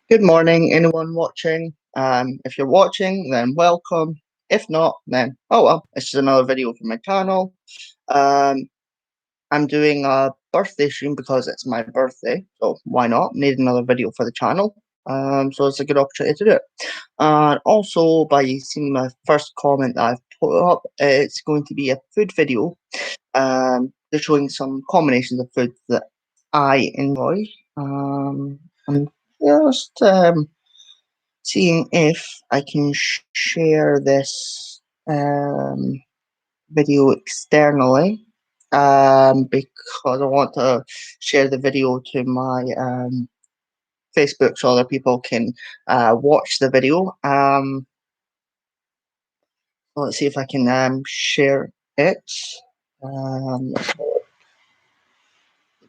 Good morning, anyone watching. If you're watching, then welcome. If not, then oh well, it's just another video from my channel. Um, I'm doing a birthday stream because it's my birthday, so why not? Need another video for the channel. So it's a good opportunity to do it. And also, by seeing my first comment that I've put up, it's going to be a food video. Just showing some combinations of food that I enjoy. And just seeing if I can share this video externally because I want to share the video to my Facebook so other people can watch the video. Let's see if I can share it.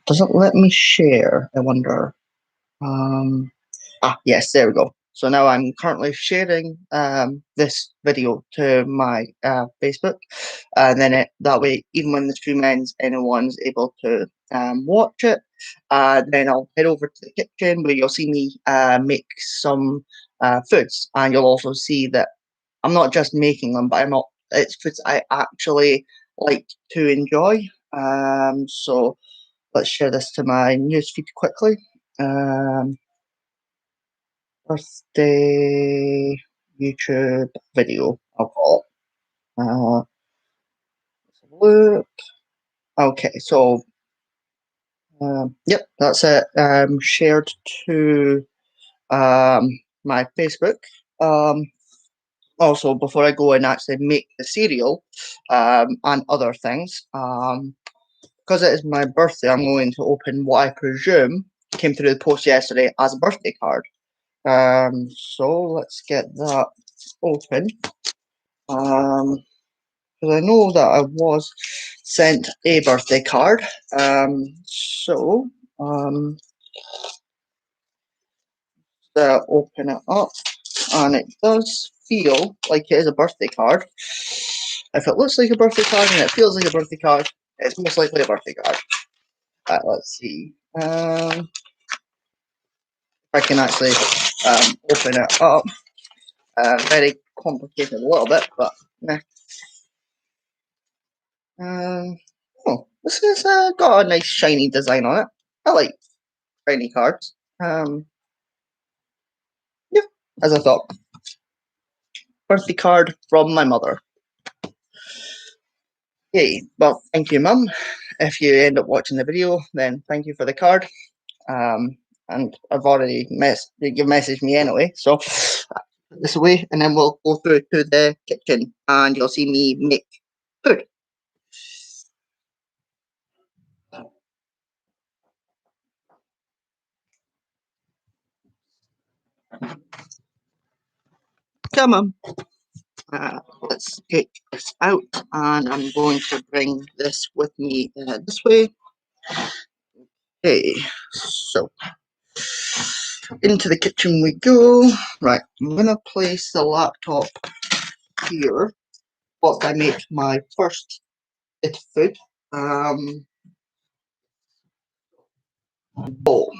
Doesn't let me share, I wonder. Yes, there we go. So now I'm currently sharing this video to my Facebook, and then that way, even when the stream ends, anyone's able to watch it. Then I'll head over to the kitchen where you'll see me make some foods, and you'll also see that I'm not just making them, but it's foods I actually like to enjoy. So let's share this to my newsfeed quickly. Birthday YouTube video, I'll call it. Let's have a look. Okay, so yep, that's it. Shared to my Facebook. Also, before I go and actually make the cereal and other things, because it is my birthday, I'm going to open what I presume came through the post yesterday as a birthday card. So let's get that open. Because I know that I was sent a birthday card. So open it up, and it does feel like it is a birthday card. If it looks like a birthday card and it feels like a birthday card, it's most likely a birthday card. Let's see. If I can actually open it up. Very complicated a little bit, but nah. Oh, this has got a nice shiny design on it. I like shiny cards. Yeah, as I thought. Birthday card from my mother. Okay, well, thank you, Mum. If you end up watching the video, then thank you for the card. And I've already you messaged me anyway, so this away, and then we'll go through to the kitchen, and you'll see me make food. Come on. Let's take this out, and I'm going to bring this with me this way. Okay, so into the kitchen we go. Right, I'm gonna place the laptop here whilst I make my first bit of food. Bowl.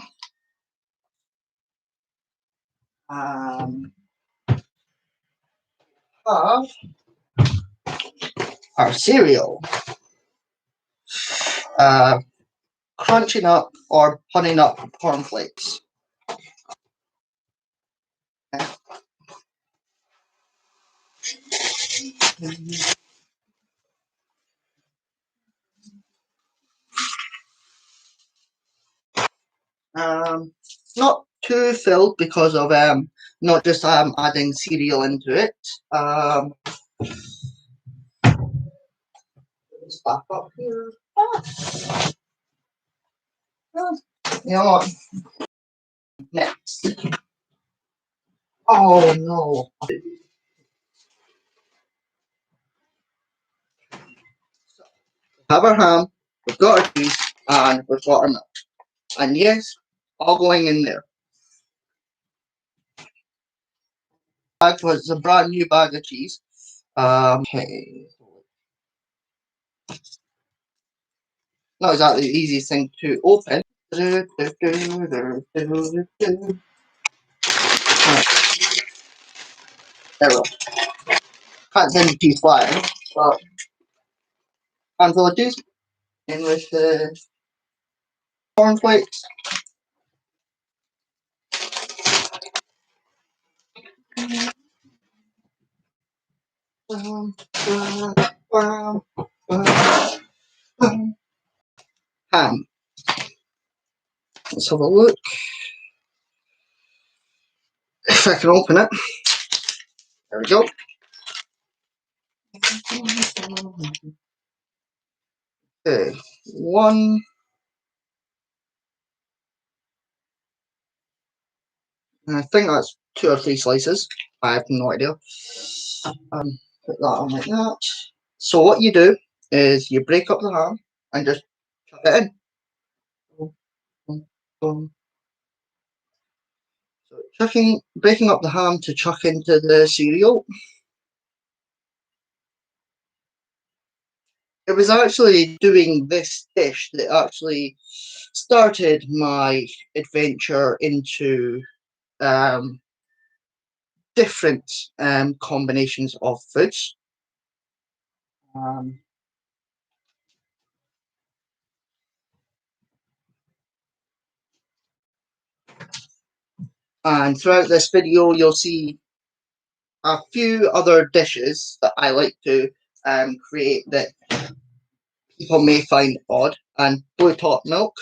Have our cereal. Crunchynut or honey nut cornflakes. Not too filled because of not just adding cereal into it. Let's back up here. You know what? Next. Oh no. Have our ham, we've got our cheese, and we've got our milk. And yes, all going in there. Bag was a brand new bag of cheese. Okay. Not exactly the easiest thing to open. There we go. Can't send the cheese flying, but handful of cheese in with the cornflakes. Ham. Let's have a look if I can open it. There we go. Okay, one. I think that's 2 or 3 slices. I have no idea. Put that on like that. So what you do is you break up the ham and just chuck it in. So breaking up the ham to chuck into the cereal. It was actually doing this dish that actually started my adventure into um, different combinations of foods. Um, and throughout this video, you'll see a few other dishes that I like to create that people may find odd. And blue top milk,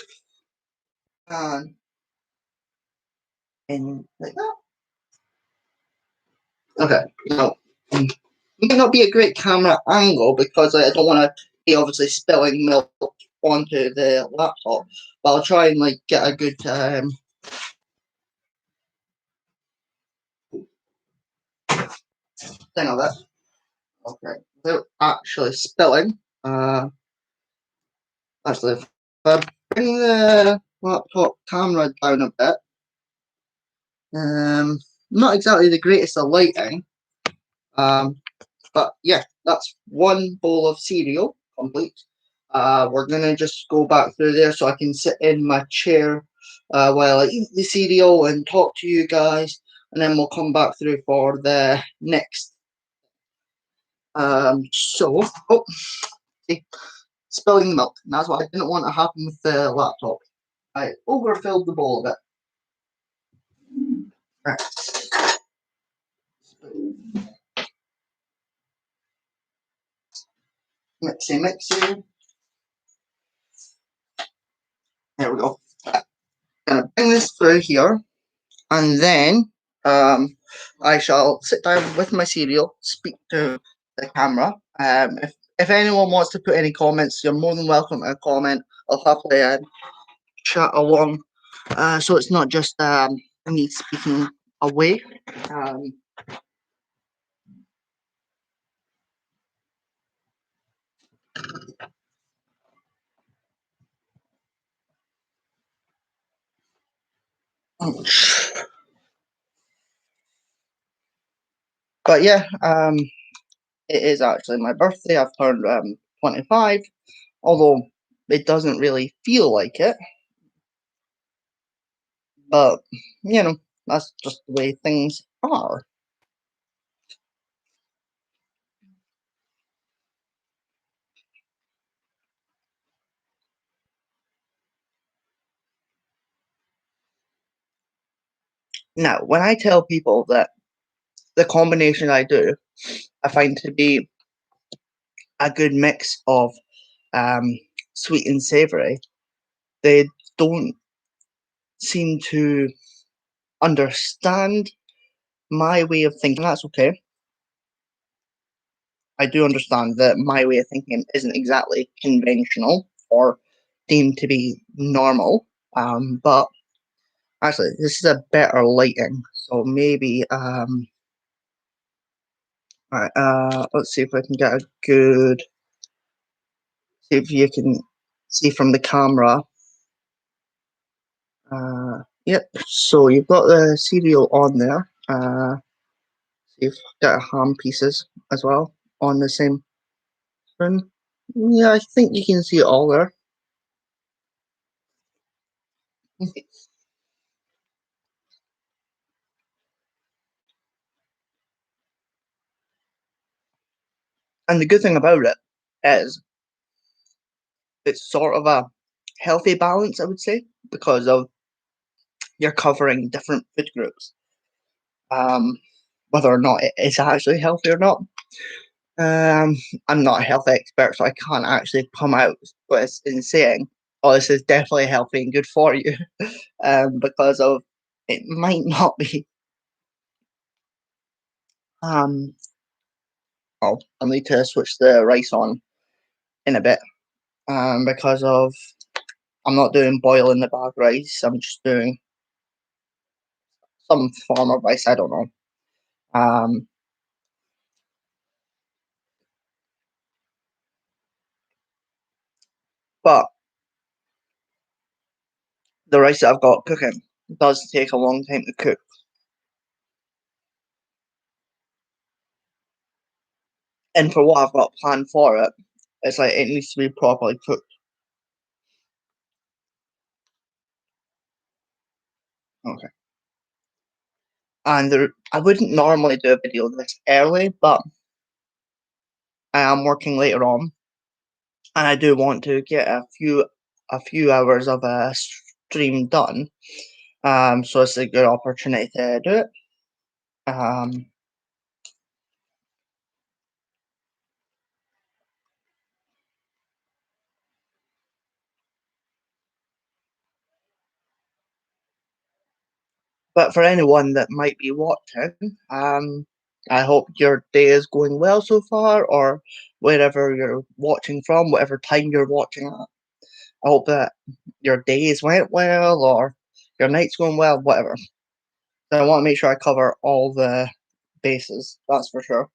and in like that. Okay, now it may not be a great camera angle because I don't want to be obviously spilling milk onto the laptop, but I'll try and like get a good thing of it. Okay, without actually spilling. Actually, if I bring the laptop camera down a bit, not exactly the greatest of lighting. But yeah, that's one bowl of cereal complete. We're gonna just go back through there so I can sit in my chair while I eat the cereal and talk to you guys, and then we'll come back through for the next. Oh, see, spilling the milk. That's what I didn't want to happen with the laptop. I overfilled the bowl a bit. Right. Mixy, mixy. There we go. Gonna bring this through here, and then I shall sit down with my cereal, speak to the camera. If anyone wants to put any comments, you're more than welcome to comment. I'll happily chat along, so it's not just me speaking away. Um, but yeah, it is actually my birthday. I've turned 25, although it doesn't really feel like it. But you know, that's just the way things are. Now, when I tell people that the combination I do, I find to be a good mix of um, sweet and savoury, they don't seem to understand my way of thinking. That's okay. I do understand that my way of thinking isn't exactly conventional or deemed to be normal. But actually, this is a better lighting, so maybe right, let's see if I can get a good. See if you can see from the camera. Yep. So you've got the cereal on there. So you've got ham pieces as well on the same spoon. Yeah, I think you can see it all there. And the good thing about it is it's sort of a healthy balance, I would say, because of you're covering different food groups. Um, Whether or not it is actually healthy or not. Um, I'm not a health expert, so I can't actually come out with in saying, "Oh, this is definitely healthy and good for you," because of it might not be. Um, oh, I need to switch the rice on in a bit. Because of I'm not doing boiling the bag rice. I'm just doing some form of rice. I don't know. Um, but the rice that I've got cooking does take a long time to cook. And for what I've got planned for it, it's like it needs to be properly cooked. Okay. And I wouldn't normally do a video this early, but I am working later on, and I do want to get a few hours of a stream done. So it's a good opportunity to do it. Um, but for anyone that might be watching, I hope your day is going well so far, or wherever you're watching from, whatever time you're watching at. I hope that your days went well, or your night's going well, whatever. So I want to make sure I cover all the bases, that's for sure.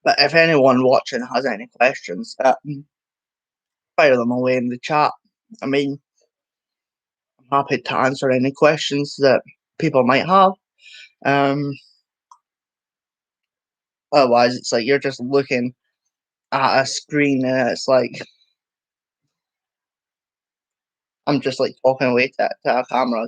But if anyone watching has any questions, fire them away in the chat. I mean, I'm happy to answer any questions that people might have. Um, Otherwise, it's like you're just looking at a screen and it's like I'm just like talking away to a camera.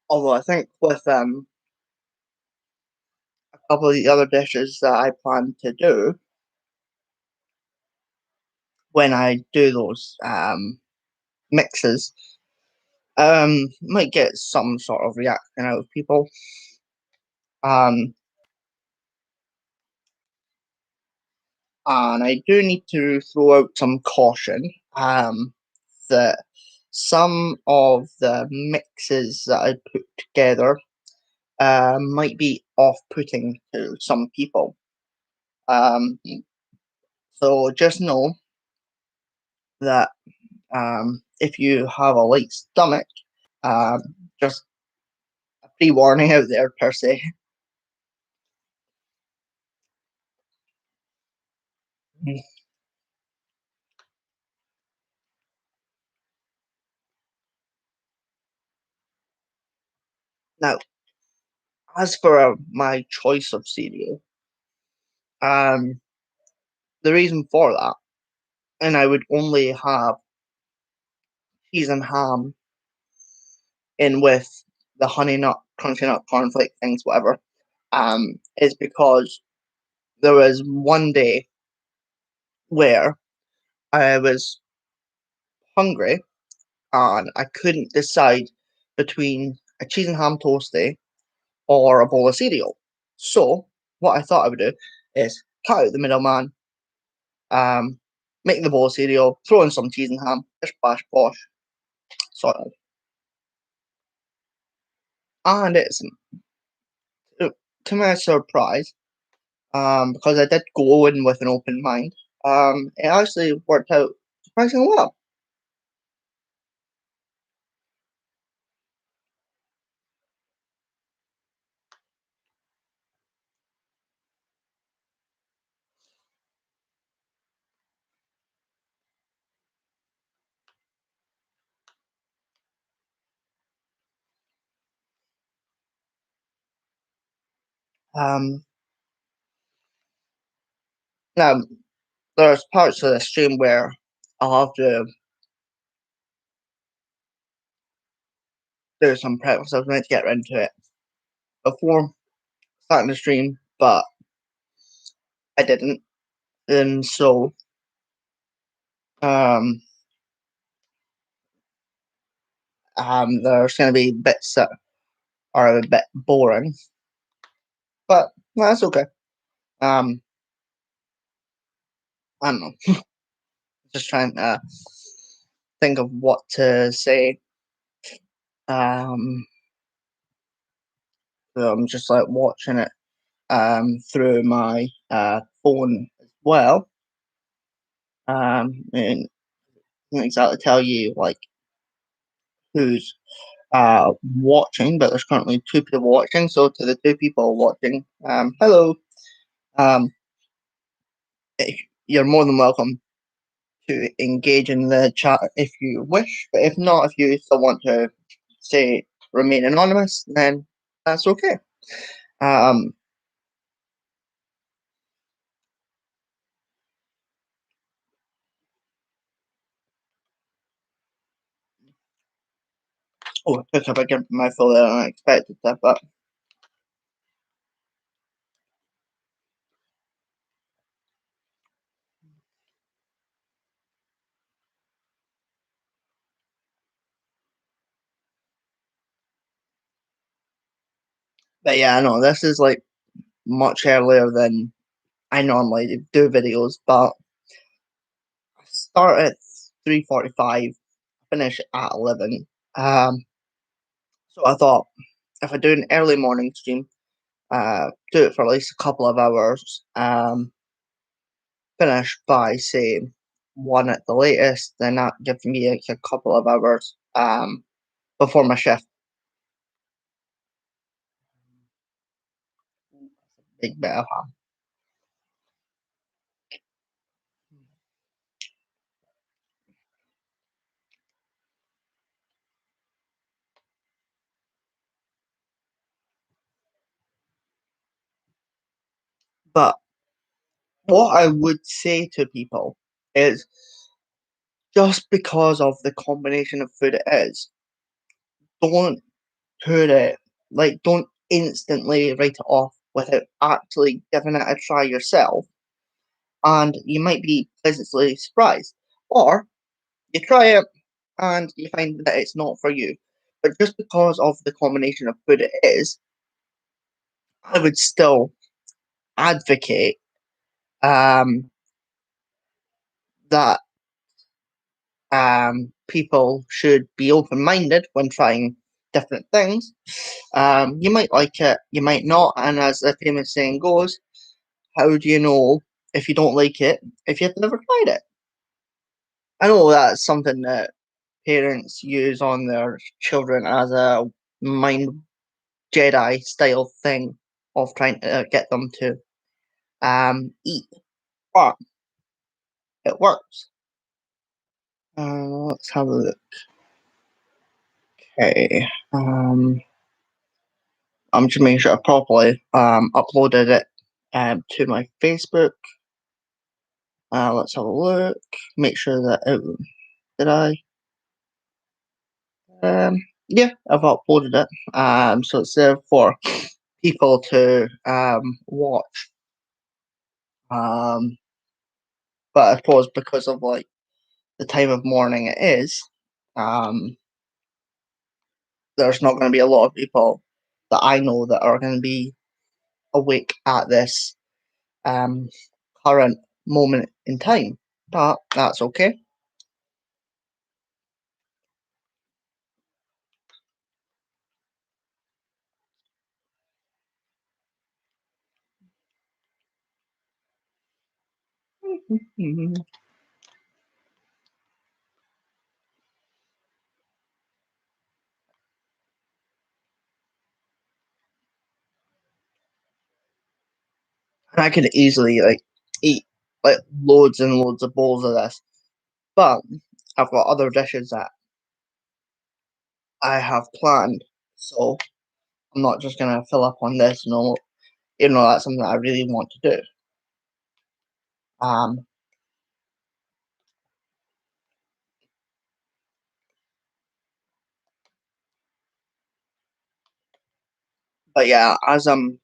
Although I think with a couple of the other dishes that I plan to do when I do those mixes, might get some sort of reaction out of people. Um, and I do need to throw out some caution that some of the mixes that I put together might be off-putting to some people. Um, so just know that if you have a light stomach, um, just a pre-warning out there per se. Now, as for my choice of cereal, um, the reason for that, and I would only have cheese and ham in with the honey nut, crunchy nut, cornflake things, whatever, is because there was one day where I was hungry and I couldn't decide between a cheese and ham toastie or a bowl of cereal. So what I thought I would do is cut out the middleman, um, make the bowl of cereal, throw in some cheese and ham, bish bash bosh, sort of. And it's to my surprise, because I did go in with an open mind. It actually worked out surprisingly well. Um, Now there's parts of the stream where I'll have to do some prep because I was meant to get into it before starting the stream, but I didn't. And so um there's gonna be bits that are a bit boring. But that's okay. Um I don't know. Just trying to think of what to say. Um so I'm just like watching it through my phone as well. And I can't exactly tell you like who's watching, but there's currently two people watching. So to the two people watching, hello. Um, you're more than welcome to engage in the chat if you wish, but if not, if you still want to say remain anonymous, then that's okay. Um, oh, I took a bigger mouthful than I expected that, but yeah, I know this is like much earlier than I normally do videos, but I start at 3:45, finish at 11. So I thought if I do an early morning stream, do it for at least a couple of hours, finish by say 1 at the latest, then that gives me like a couple of hours before my shift. Big bit of ham. But what I would say to people is just because of the combination of food it is, don't put it don't instantly write it off without actually giving it a try yourself, and you might be pleasantly surprised. Or you try it and you find that it's not for you. But just because of the combination of food it is, I would still advocate that people should be open minded when trying different things. You might like it, you might not, and as the famous saying goes, how do you know if you don't like it if you've never tried it? I know that's something that parents use on their children as a mind Jedi style thing of trying to get them to eat, but it works. Let's have a look. Okay. I'm just making sure I properly uploaded it to my Facebook. Let's have a look. Make sure that it did I. Yeah, I've uploaded it. So it's there for people to watch. Um, but I suppose because of like the time of morning it is, um, there's not going to be a lot of people that I know that are going to be awake at this um, current moment in time. But that's okay. And I could easily like eat like loads and loads of bowls of this, but I've got other dishes that I have planned, so I'm not just gonna fill up on this. No, even though that's something that I really want to do. But yeah, as I'm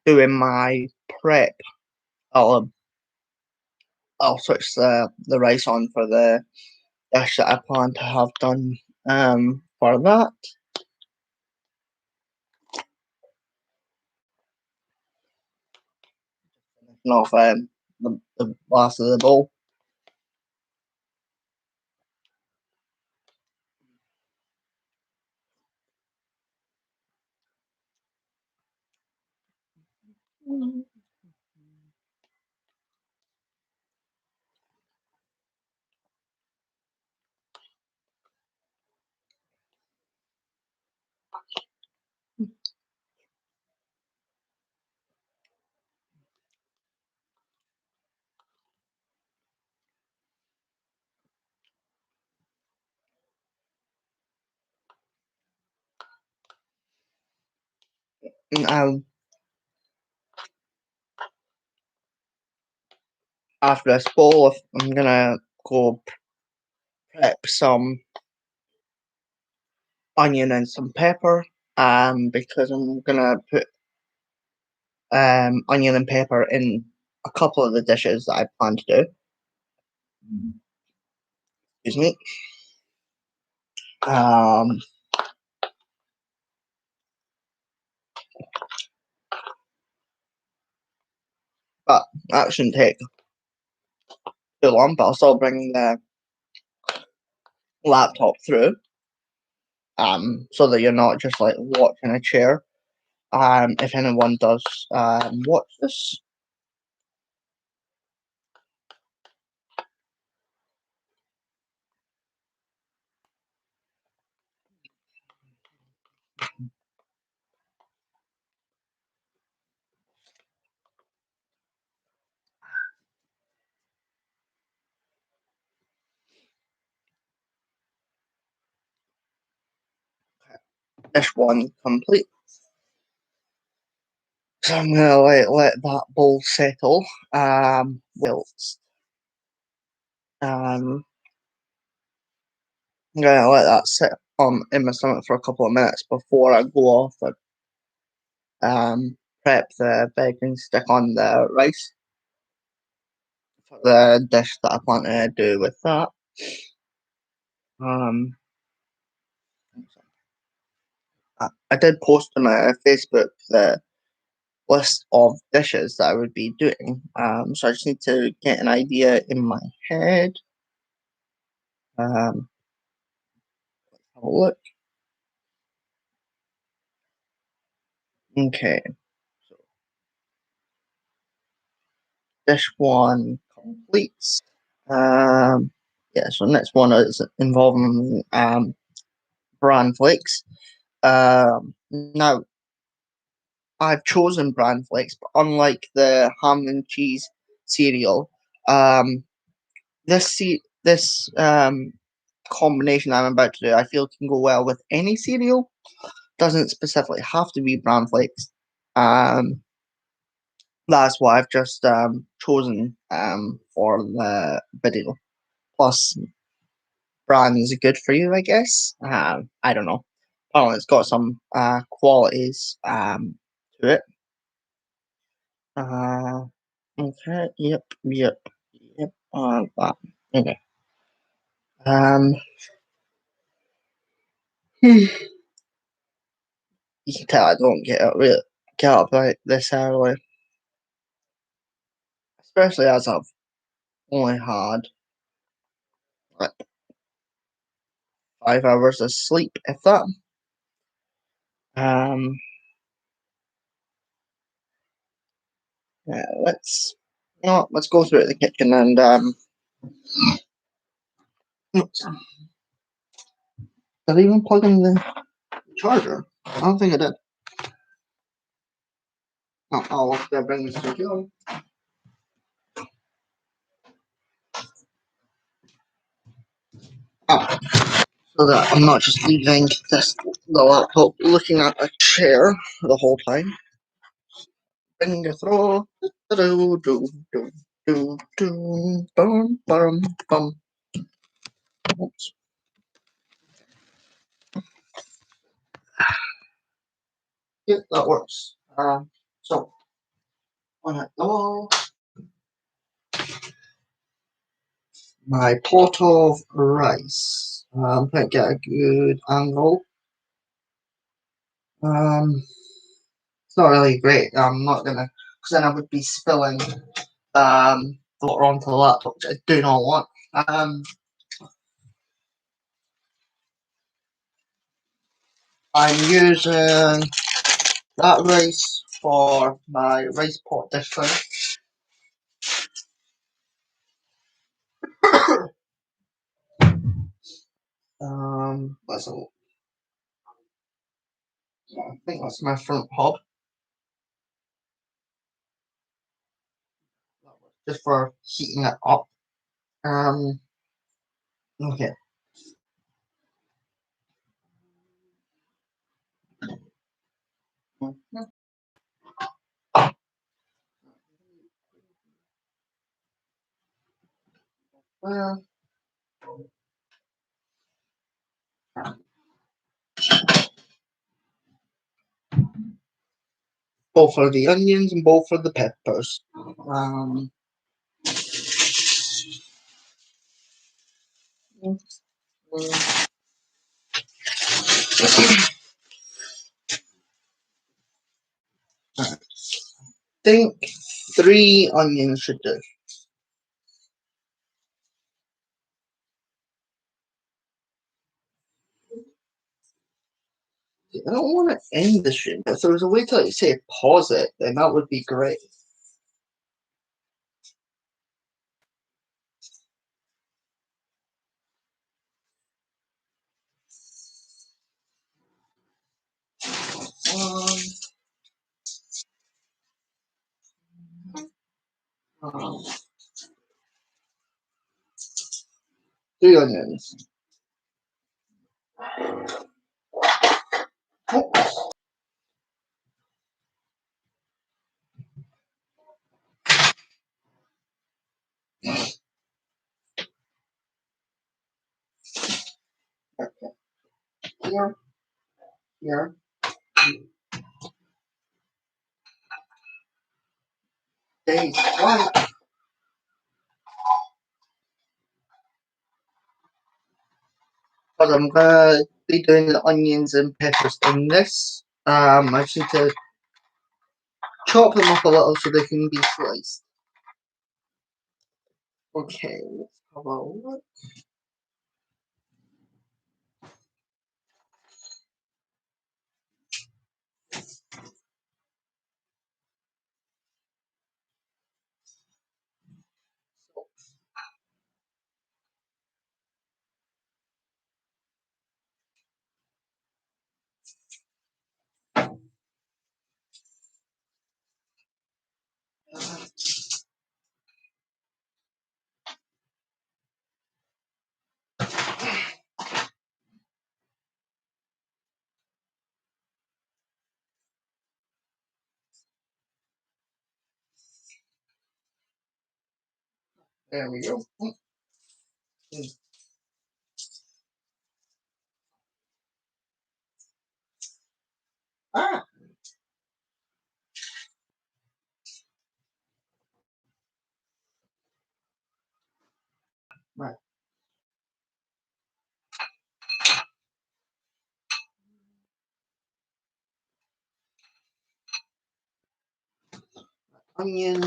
doing my prep, I'll switch the rice on for the dish that I plan to have done for that. Off the last of the bowl. Um, After this bowl, I'm gonna go prep some onion and some pepper. Because I'm gonna put onion and pepper in a couple of the dishes that I plan to do. Excuse me. Um, but that shouldn't take too long. But I'll still bring the laptop through. So that you're not just like watching a chair. If anyone does watch this. Dish one complete. So I'm gonna let that bowl settle. Whilst I'm gonna let that sit in my stomach for a couple of minutes before I go off and prep the bacon stick on the rice for the dish that I plan to do with that. I did post on my Facebook the list of dishes that I would be doing. So I just need to get an idea in my head. Have a look. Okay, so dish one completes. Yeah, so next one is involving bran flakes. Now I've chosen bran flakes, but unlike the ham and cheese cereal, this combination I'm about to do, I feel can go well with any cereal. Doesn't specifically have to be bran flakes. That's what I've just chosen for the video. Plus, bran is good for you, I guess. I don't know. Apparently, it's got some qualities to it. Okay. Yep. That. Okay. Um. You can tell I don't get up like this early, especially as I've only had like 5 hours of sleep, if that. Um. Yeah, let's go through the kitchen and did I even plug in the charger? I don't think I did. Oh, I'll have to bring this to you. Oh, so that I'm not just leaving the laptop looking at a chair the whole time. Finger throw. Do do do do do bum bum bum. Oops. Yeah, that works. So on it go. My pot of rice. I'm trying to get a good angle. It's not really great. I'm not gonna, because then I would be spilling the water onto the laptop, which I do not want. I'm using that rice for my rice pot dish thing. Let's have I think that's my front hob. Just for heating it up. Okay. Well, both for the onions and both for the peppers. I think 3 onions should do. I don't want to end the stream, but if there was a way to like say pause it, then that would be great. Um, 3 onions. Oh, here, here. Day one. But I'm gonna be doing the onions and peppers in this. I just need to chop them up a little so they can be sliced. Okay, let's have a look. There we go. Ah, right. Onion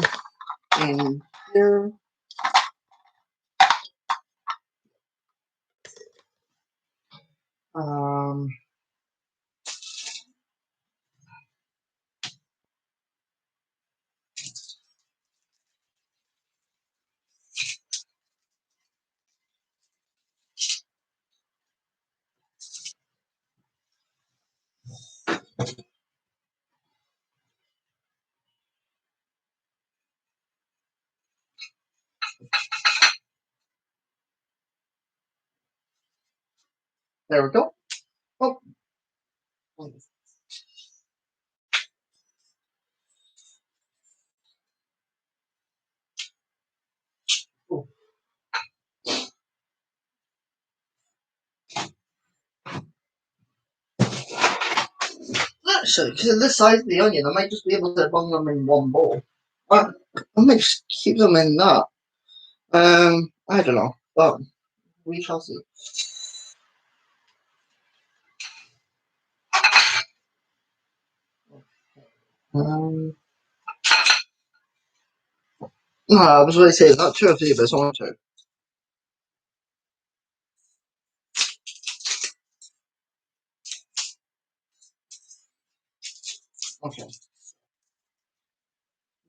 in here. Um, There we go. Oh. Oh. Actually, because of the size of the onion, I might just be able to bung them in one bowl. I might just keep them in that. I don't know, but we shall see. No, I was going to say not 2 or 3, but it's only 2. Okay.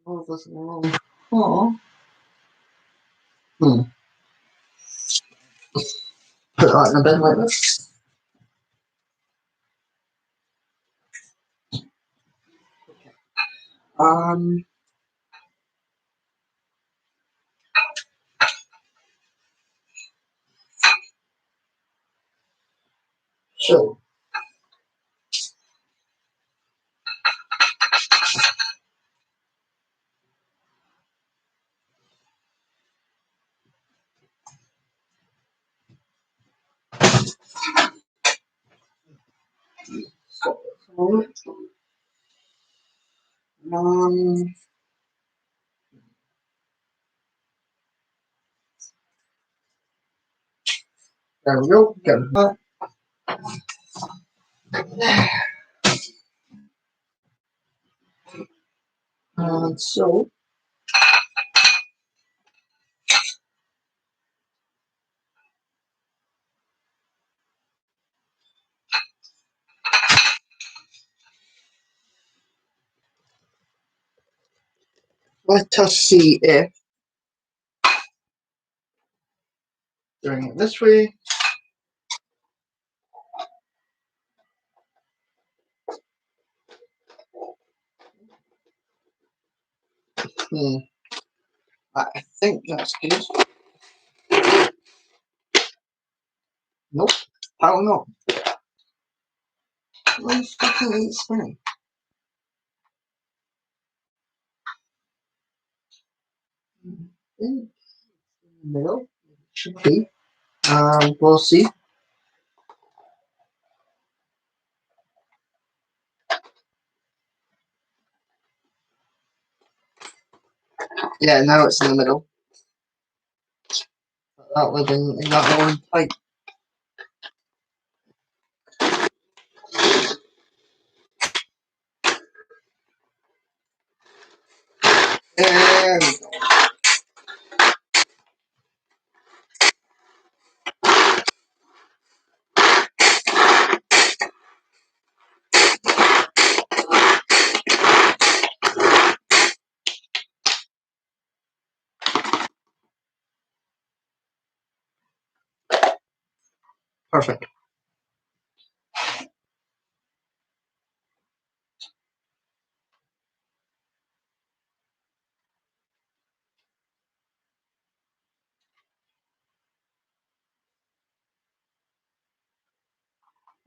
Move this along. Oh. Hmm. Put that in a bin like this. Um. So um. There we go. Get that. And so let us see if doing it this way. Hmm. I think that's good. Nope. I don't know. Where's fucking spinning? In the middle. Should be. We'll see. Yeah, now it's in the middle. That would in that one pipe. There we go. Perfect.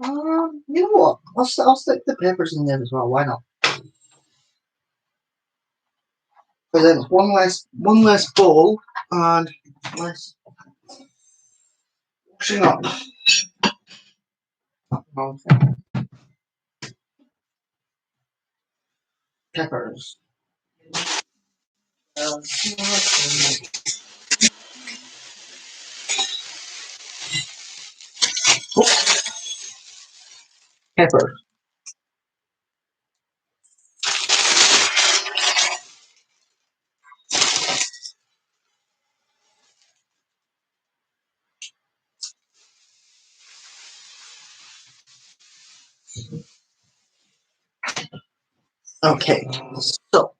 You know what? I'll stick the peppers in there as well. Why not? Because then it's one less bowl and less washing up. Okay. Peppers. Oh, pepper. Okay. So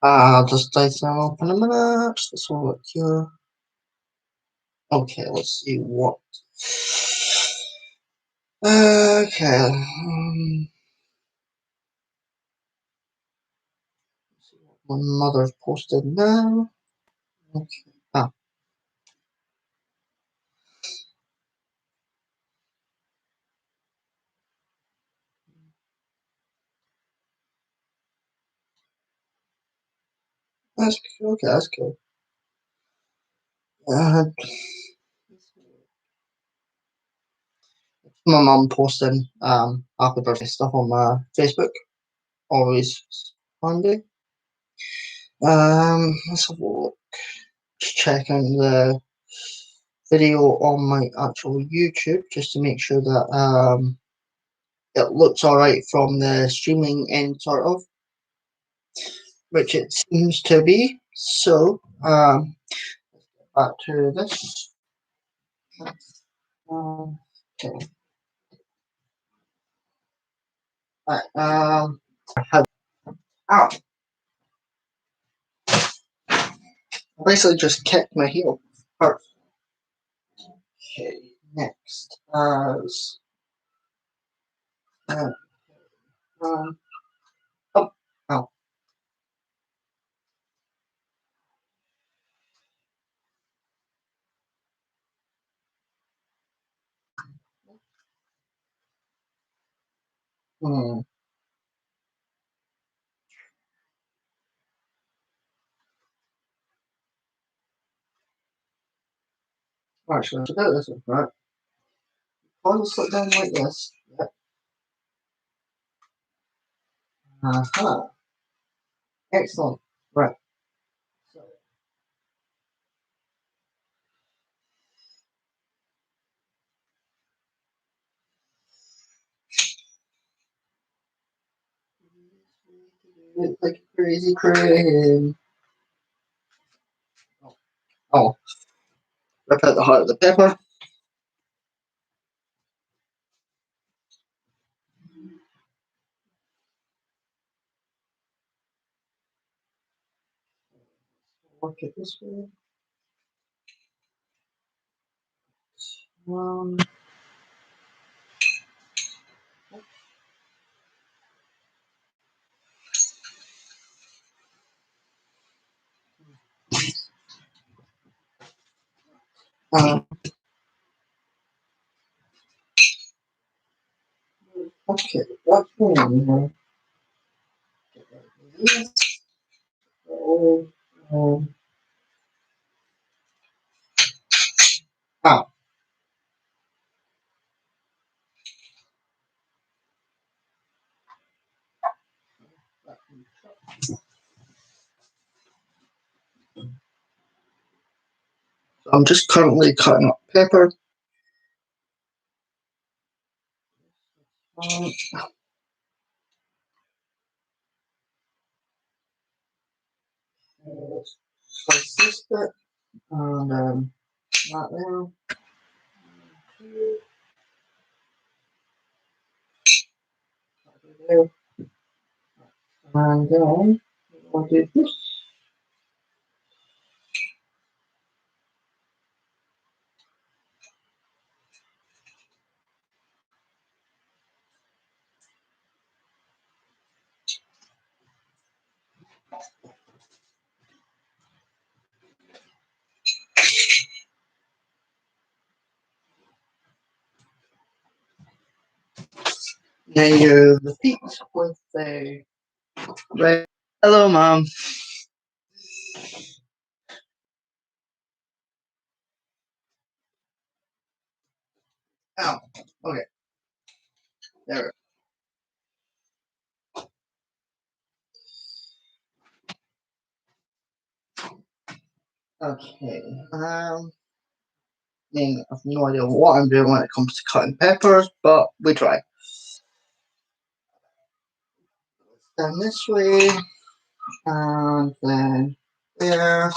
I'll just dice them up in a minute. This one look here. Okay, let's see what. Okay. My mother's posted now. Okay. Ah. That's cool. Okay, that's cool. Uh, my mum posting happy birthday stuff on my Facebook. Always handy. Let's have a look. Just checking the video on my actual YouTube just to make sure that it looks alright from the streaming end, sort of, which it seems to be. So, back to this. Okay. Right, ow! I basically just kicked my heel. Perfect. Okay, next. Uh, oh, ow. Hmm. Actually, I should do this one, right? I'll just sit down like this. Yep. Uh-huh. Excellent. Right. So, it's like crazy cream. Oh, rip out the heart of the pepper. Work it this way. Um, uh, okay, that's one. Oh, oh. I'm just currently cutting up pepper. Um, slice this bit and that there. There. And then we'll do this. Now you repeat with the red. Hello, Mom. Oh, okay. There. Okay. I have no idea what I'm doing when it comes to cutting peppers, but we try. Down this way, and then there.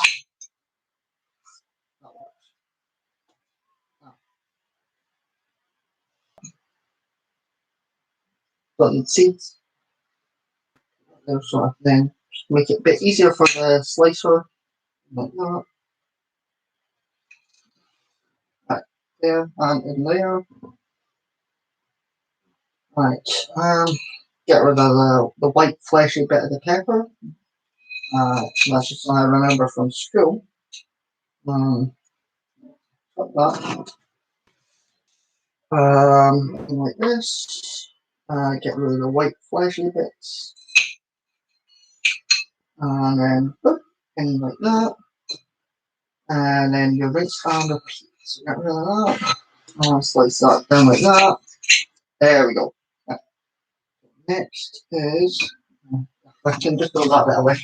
Button seeds. There, sort of thing. Just make it a bit easier for the slicer. Like that. Right there and in there. Right. Get rid of the white fleshy bit of the pepper. That's just what I remember from school. Put that. Like this. Get rid of the white fleshy bits. And then, in like that, and then your right hand repeats. So get rid of that. I'll slice that down like that. There we go. Next is, I can just throw that bit away.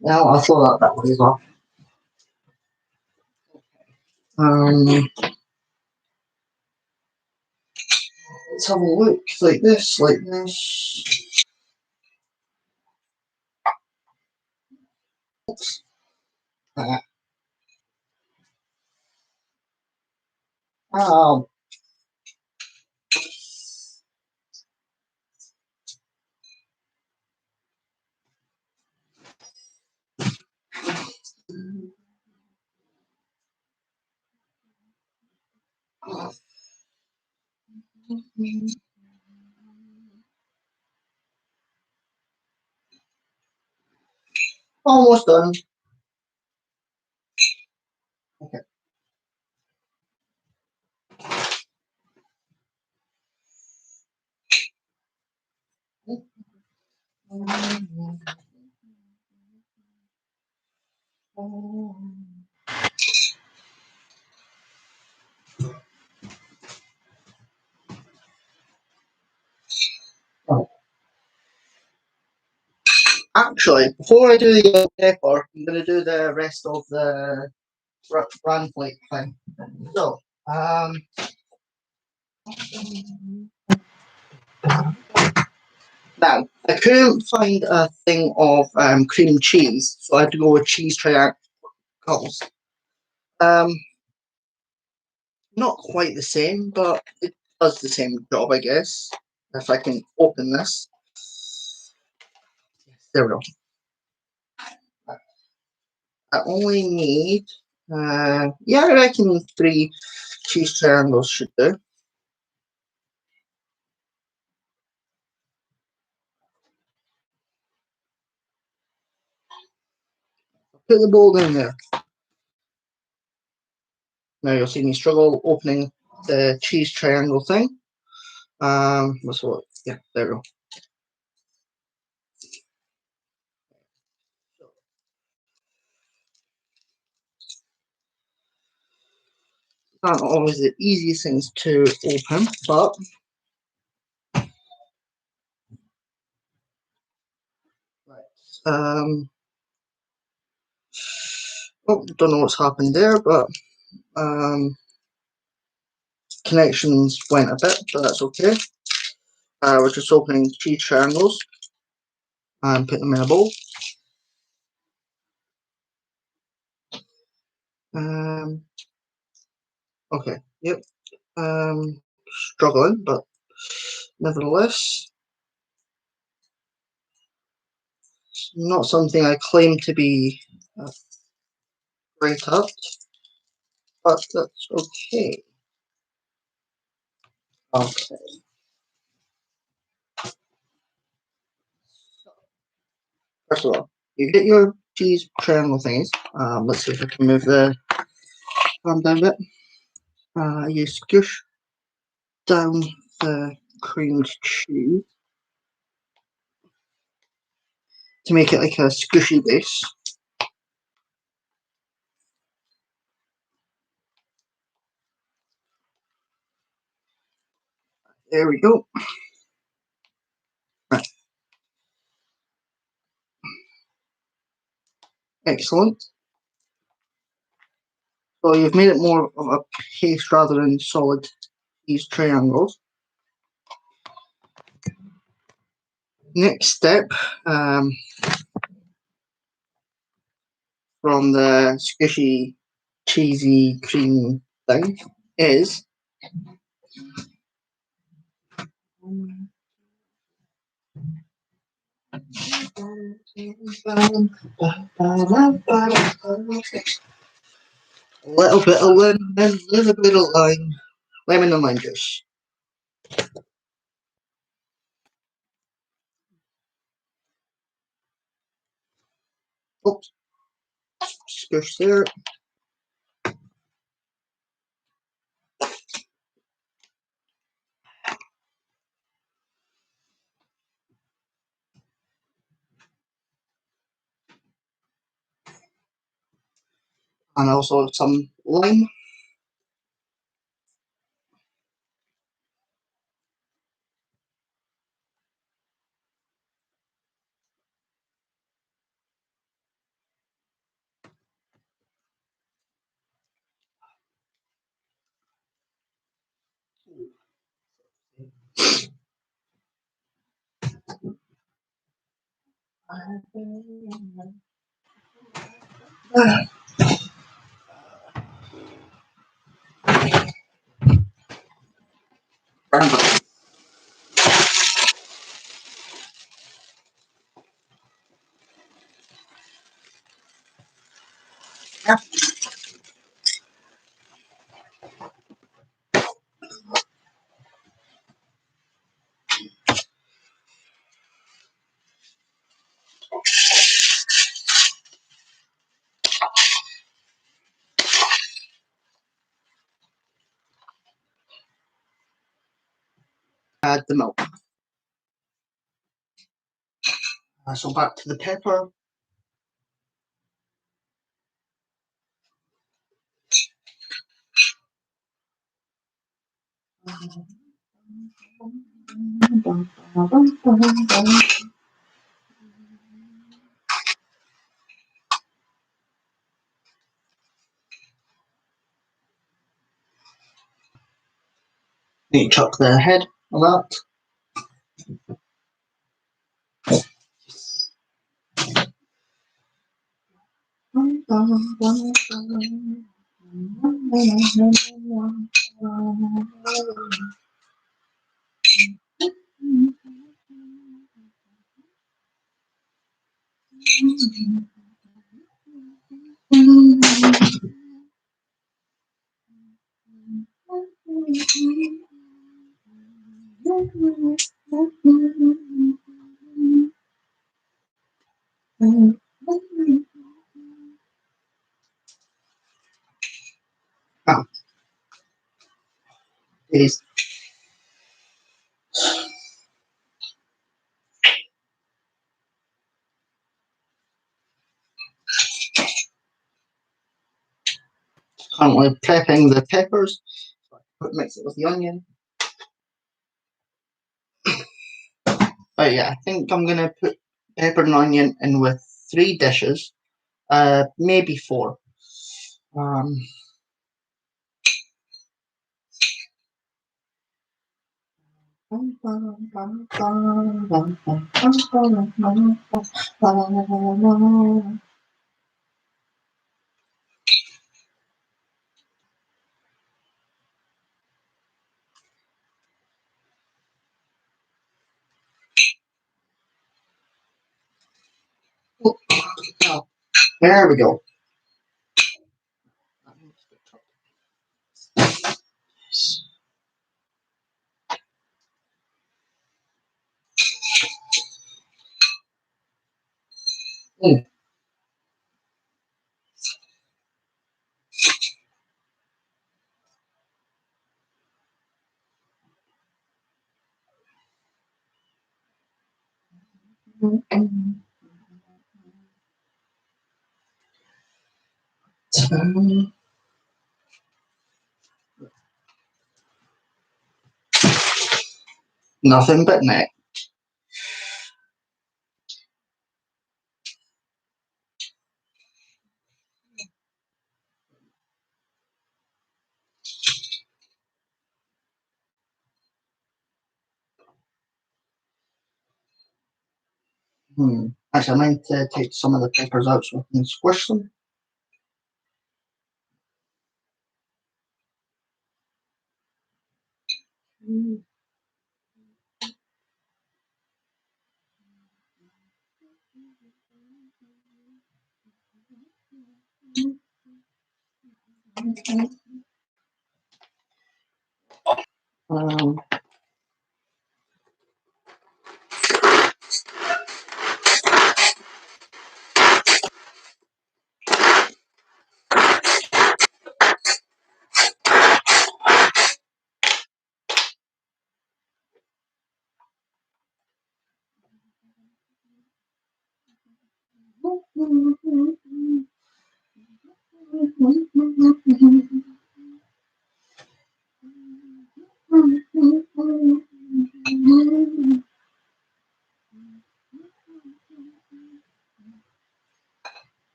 Now I'll throw that way as well. Let's have a look, like this, like this. Oops. Oh. Almost done. Okay. Oh. Actually, before I do the yellow pepper, I'm going to do the rest of the bran flake thing. So, now I couldn't find a thing of cream cheese, so I had to go with cheese triangles. Um, Not quite the same, but it does the same job, I guess. If I can open this. There we go. I only need, yeah, I reckon 3 cheese triangles should do. Put the bowl down there. Now you'll see me struggle opening the cheese triangle thing. What's what? Yeah, there we go. Not always the easiest things to open, but oh, don't know what's happened there, but connections went a bit, but that's okay. We're just opening cheese triangles and put them in a bowl. Okay, yep. Struggling, but nevertheless, it's not something I claim to be great at, but that's okay. Okay. First of all, you get your cheese triangle thingies. Let's see if I can move the arm down a bit. You squish down the creamed cheese to make it like a squishy base. There we go. Right. Excellent. So you've made it more of a paste rather than solid cheese triangles. Next step, from the squishy, cheesy cream thing is a little bit of lemon, a little bit of lime, lemon and lime juice. Oops, squish there. and also some lime. Add the milk. So back to the pepper. Need to chuck the head of that. Ah, it is. Currently prepping the peppers. Mix it with the onion. But yeah, I think I'm gonna put pepper and onion in with 3 dishes, maybe 4. Um, there we go. Nothing but neck. Actually, I meant to take some of the peppers out so I can squish them. Um,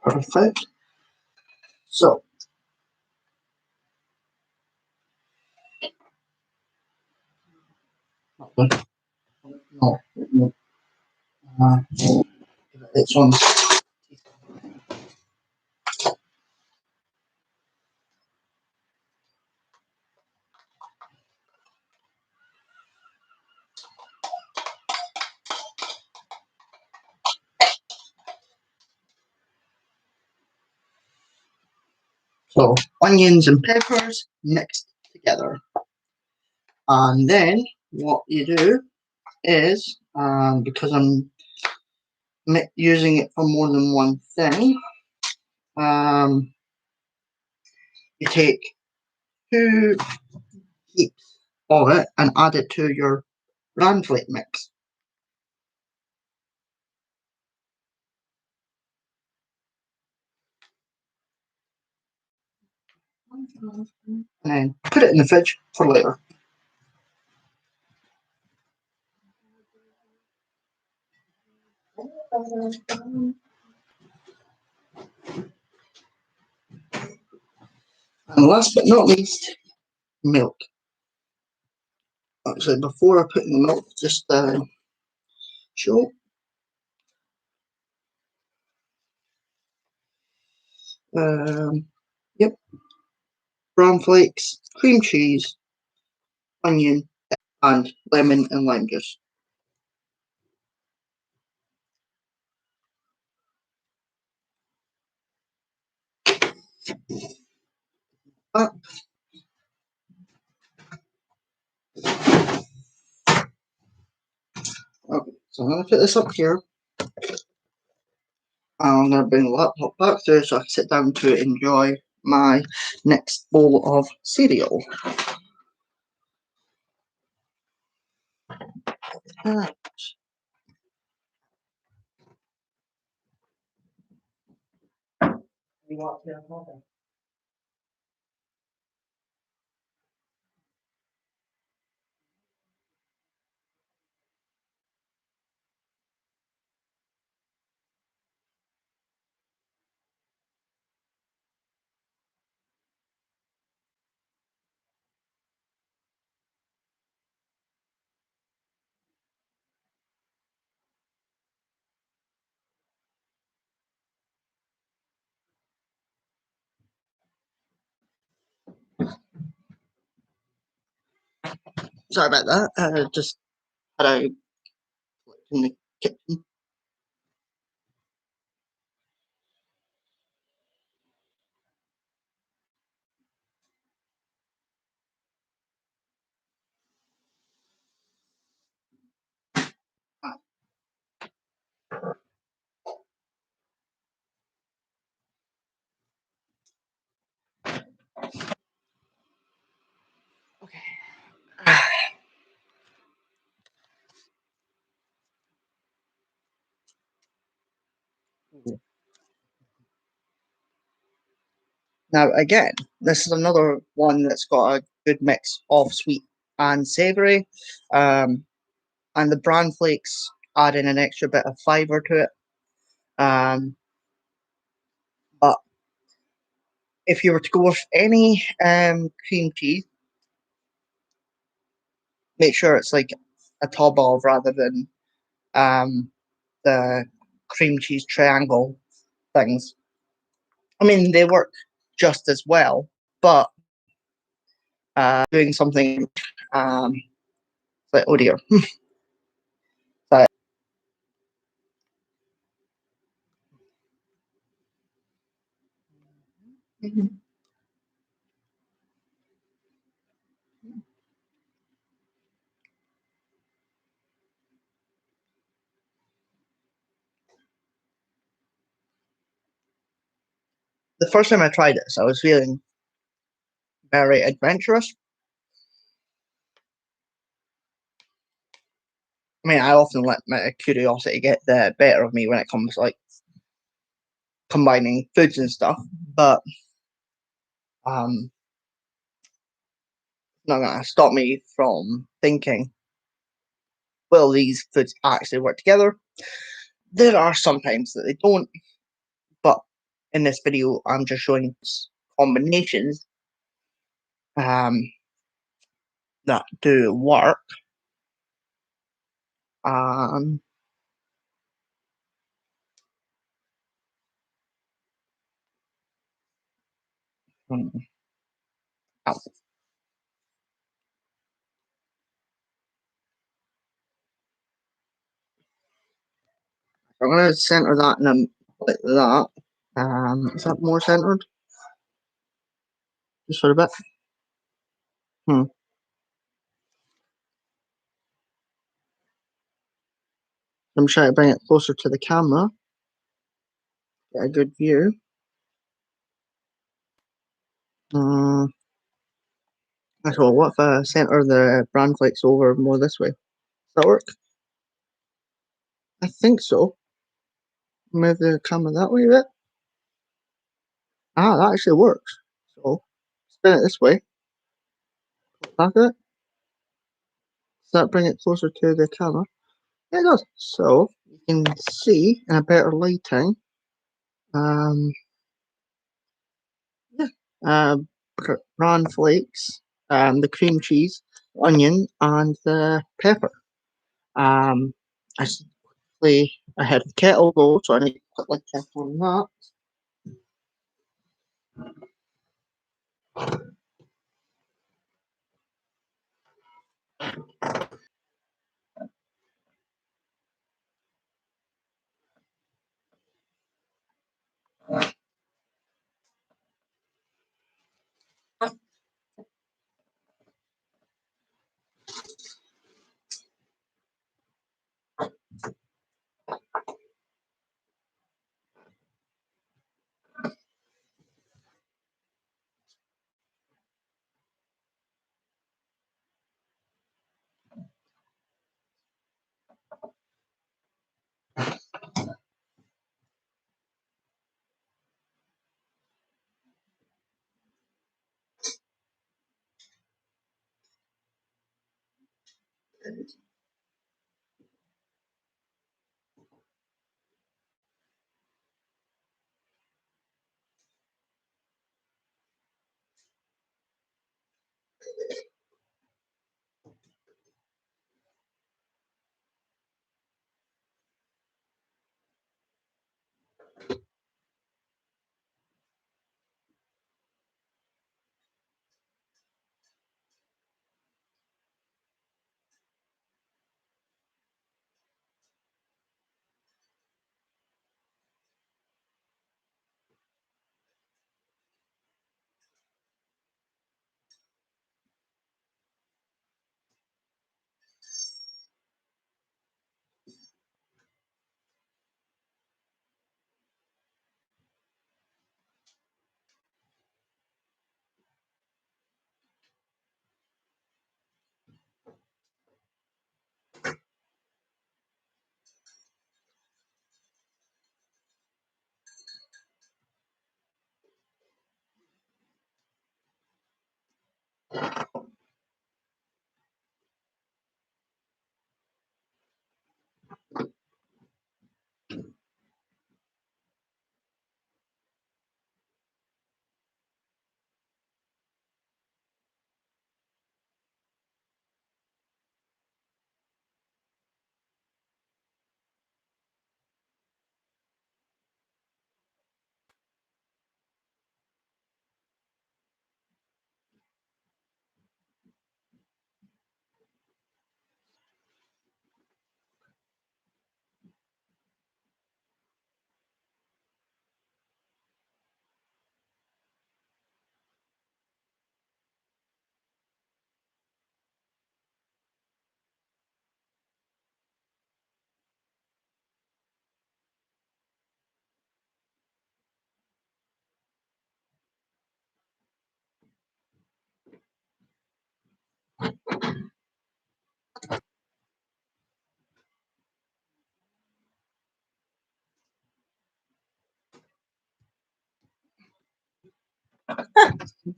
Perfect. So, no, no, it's on. So, onions and peppers mixed together. And then what you do is, because I'm using it for more than one thing, you take 2 heaps of it and add it to your bran flake mix. And then put it in the fridge for later. And last but not least, milk. Actually, before I put in the milk, just show. Yep, bran flakes, cream cheese, onion, and lemon and lime juice. Ah, okay, so I'm going to put this up here. I'm going to bring the laptop back through so I can sit down to enjoy my next bowl of cereal. Sorry about that. Just had a in the kitchen. Okay. Now again, this is another one that's got a good mix of sweet and savoury, and the bran flakes add in an extra bit of fibre to it. But if you were to go with any cream cheese, make sure it's like a tub of rather than um, the cream cheese triangle things. I mean, they work just as well, but doing something like, oh dear. So, the first time I tried this, I was feeling very adventurous. I mean, I often let my curiosity get the better of me when it comes to like combining foods and stuff, but um, not gonna stop me from thinking, will these foods actually work together? There are sometimes that they don't, but in this video, I'm just showing combinations that do work. Oh. I'm going to center that in a, like that. Is that more centered? Just for a bit. I'm trying to bring it closer to the camera. Get a good view. So what if I center the bran flakes over more this way? Does that work? I think so. Move the camera that way a bit. That actually works. So spin it this way. Back it. Does that bring it closer to the camera? Yeah, it does. So you can see in a better lighting. Yeah. Bran flakes, the cream cheese, onion, and the pepper. I quickly I had the kettle though, so I need to quickly check on that.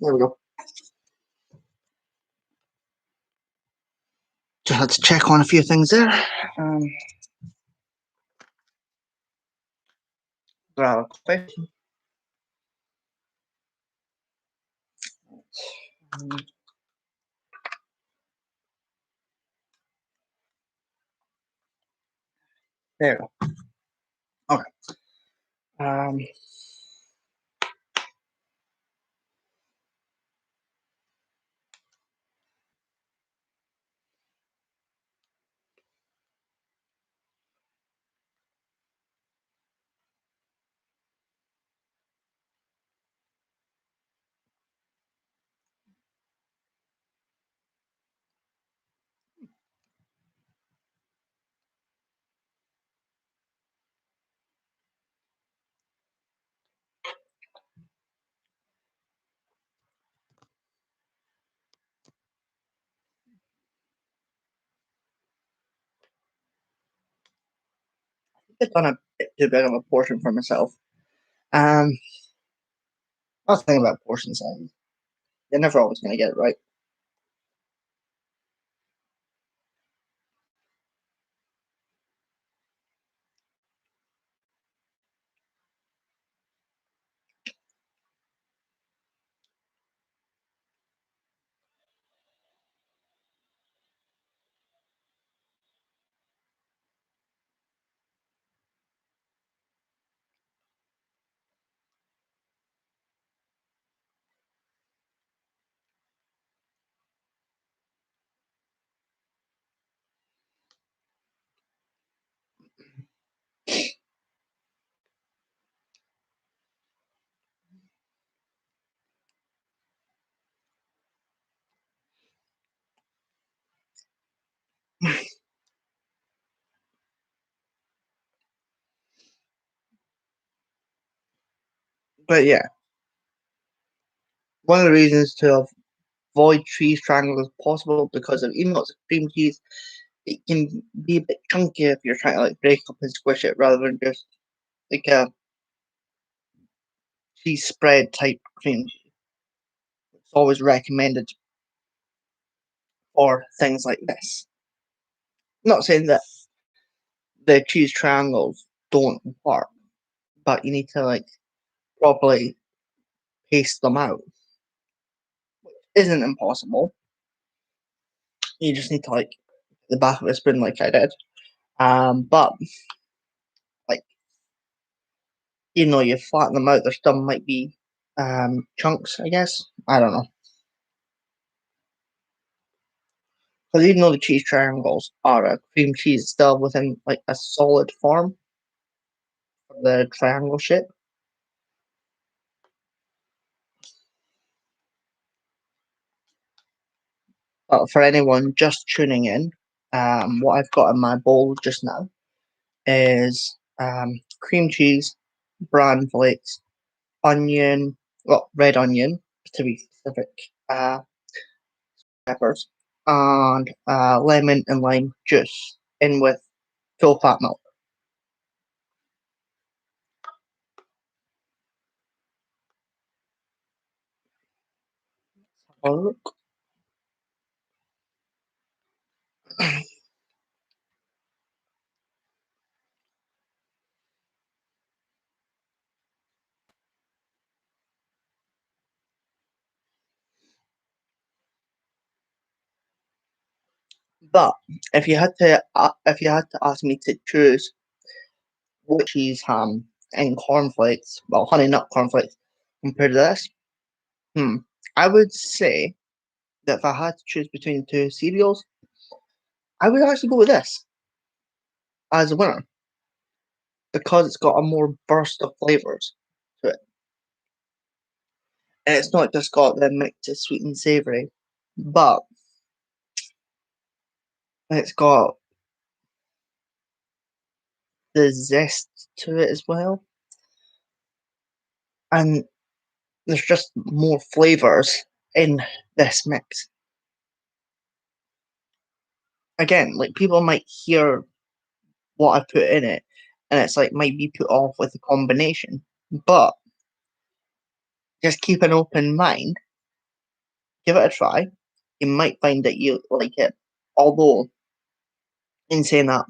There we go. Just had to check on a few things there. Grab a coffee. There we go. Okay. Um, I've done a bit too big of a portion for myself. Um, that's the thing about portion size. You're never always going to get it right. But yeah, one of the reasons to avoid cheese triangles as possible because of even though it's cream cheese, it can be a bit chunky if you're trying to like break up and squish it rather than just like a cheese spread type cream cheese. It's always recommended for things like this. Not saying that the cheese triangles don't work, but you need to like properly paste them out. Isn't impossible. You just need to like the back of a spoon like I did. But like even though you flatten them out, there still might be chunks, I guess. I don't know. Because even though the cheese triangles are a cream cheese, it's still within like a solid form for the triangle shape. But for anyone just tuning in, what I've got in my bowl just now is cream cheese, bran flakes, onion, well, red onion to be specific, peppers, and lemon and lime juice in with full fat milk. But if you had to ask me to choose which cheese ham and cornflakes, well, honey nut cornflakes compared to this, hmm, I would say that if I had to choose between two cereals, I would actually go with this as a winner because it's got a more burst of flavors to it, and it's not just got the mix of sweet and savory, but it's got the zest to it as well, and there's just more flavors in this mix. Again, like people might hear what I put in it, and it's like might be put off with the combination, but just keep an open mind, give it a try. You might find that you like it. Although, in saying that,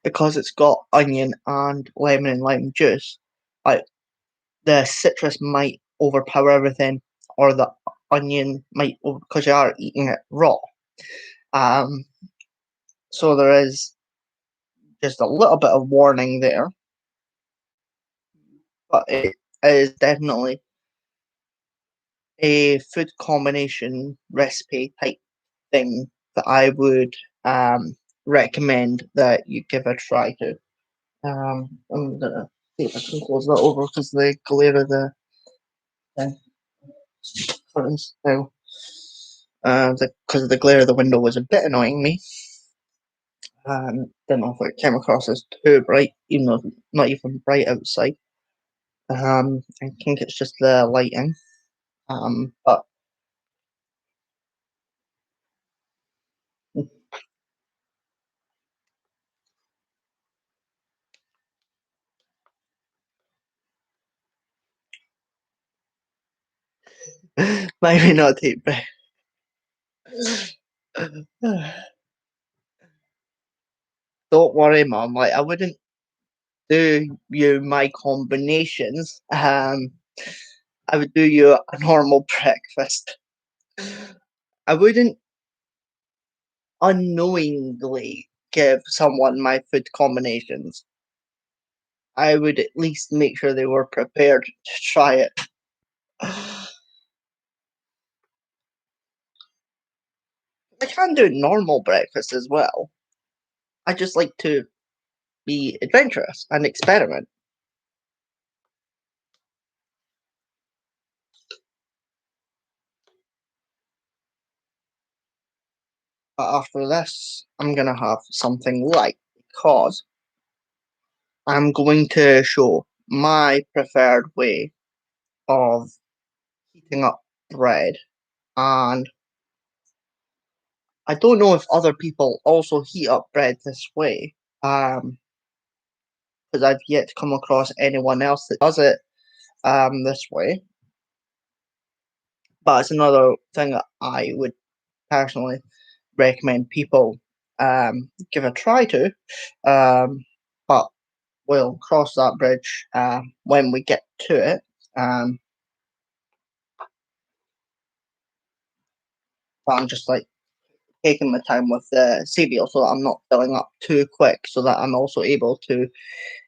because it's got onion and lemon and lime juice, like the citrus might overpower everything, or the onion might, because you are eating it raw. So there is just a little bit of warning there, but it is definitely a food combination recipe type thing that I would recommend that you give a try to. I'm gonna see if I can close that over because the glare of the curtains now. Because the glare of the window was a bit annoying me. Didn't know if it came across as too bright, even though it's not even bright outside. I think it's just the lighting. But maybe not deep breath. Don't worry, Mum. Like I wouldn't do you my combinations. I would do you a normal breakfast. I wouldn't unknowingly give someone my food combinations. I would at least make sure they were prepared to try it. I can do normal breakfast as well. I just like to be adventurous and experiment. But after this, I'm gonna have something light because I'm going to show my preferred way of heating up bread. And I don't know if other people also heat up bread this way. Because I've yet to come across anyone else that does it this way. But it's another thing that I would personally recommend people give a try to. But we'll cross that bridge when we get to it. But I'm just like taking my time with the cereal so that I'm not filling up too quick, so that I'm also able to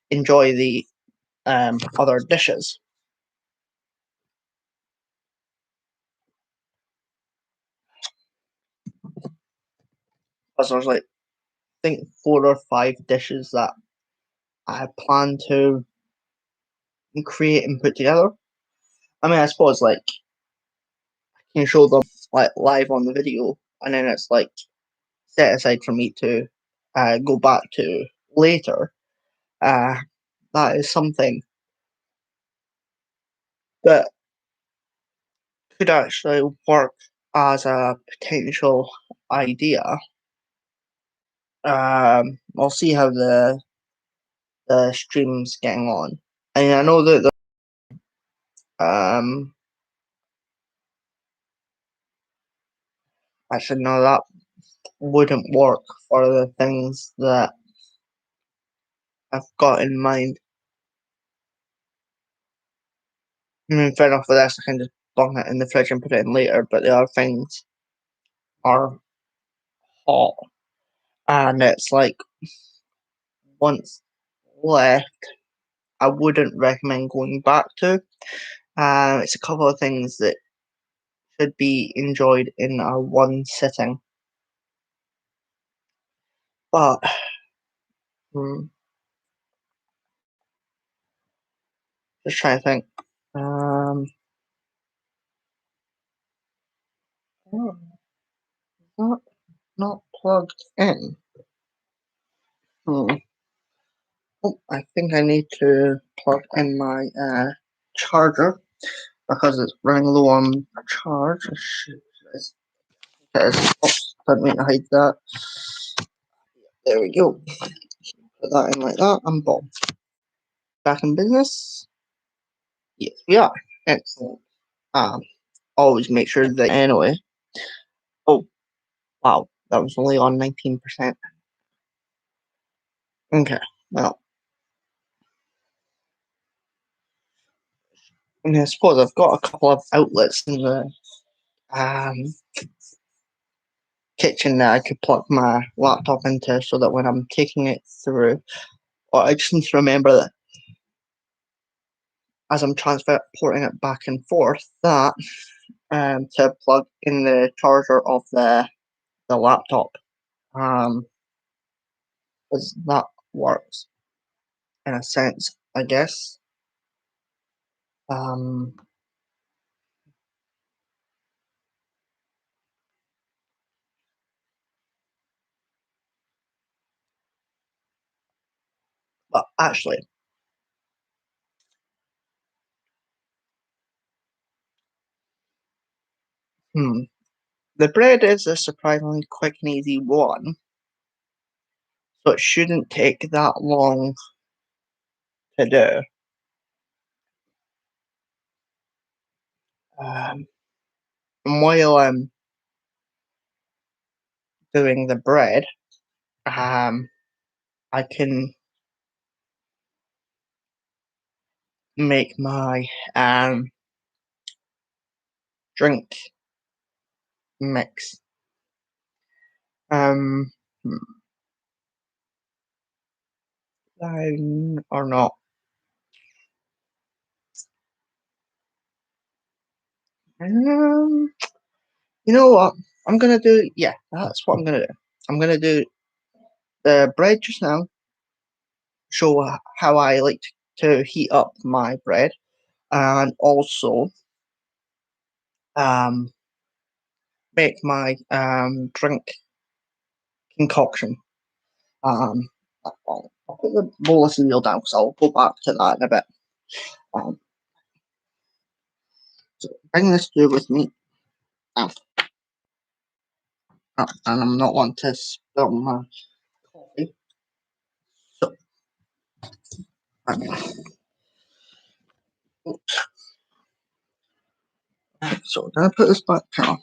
enjoy the other dishes. Because there's like I think 4 or 5 dishes that I plan to create and put together. I mean, I suppose like you can show them like live on the video, and then it's like set aside for me to go back to later. Uh, that is something that could actually work as a potential idea. I'll see how the stream's getting on, and I know that actually no, that wouldn't work for the things that I've got in mind. I mean, fair enough for this, I can just bung it in the fridge and put it in later, but the other things are hot. And it's like, once left, I wouldn't recommend going back to. It's a couple of things that should be enjoyed in a one sitting. But, just trying to think. Oh, not plugged in. Hmm. Oh, I think I need to plug in my charger because it's running low on charge. Oops, didn't mean to hide that. There we go. Put that in like that and boom. Back in business? Yes, we are. Excellent. Um, always make sure that anyway. Oh, wow, that was only on 19%. Okay, well, I suppose I've got a couple of outlets in the kitchen that I could plug my laptop into so that when I'm taking it through, or I just need to remember that as I'm transporting it back and forth, that to plug in the charger of the laptop, because that works in a sense, I guess. Um, but actually, hmm, the bread is a surprisingly quick and easy one, so it shouldn't take that long to do. And while I'm doing the bread, I can make my drink mix. Um, hmm, down or not? Um, you know what? I'm gonna do. Yeah, that's what I'm gonna do. I'm gonna do the bread just now. Show how I like to heat up my bread, and also um make my drink concoction. Um, I'll put the bowl of cereal down because I'll go back to that in a bit. Um, so bring this through with me. Um, and I'm not one to spill my coffee. So, um, so then I put this back down.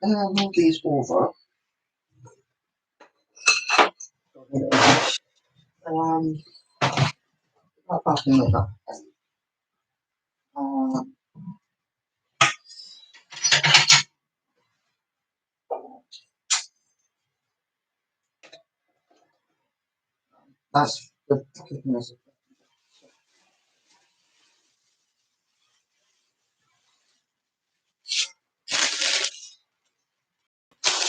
Then I'll move these over. Um, that back in like that. Um, that's the thickness.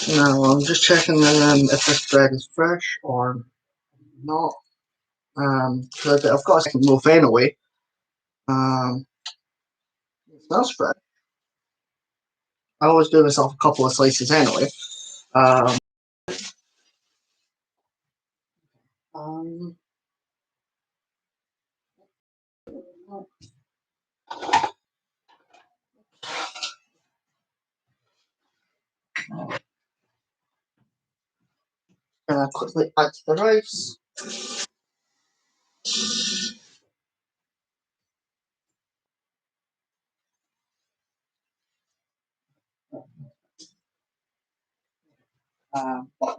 Now I'm just checking if this bread is fresh or not. Because I've got a second loaf anyway. Um, it smells fresh. I always do myself a couple of slices anyway. Um, um, and I quickly add the rice. Um, so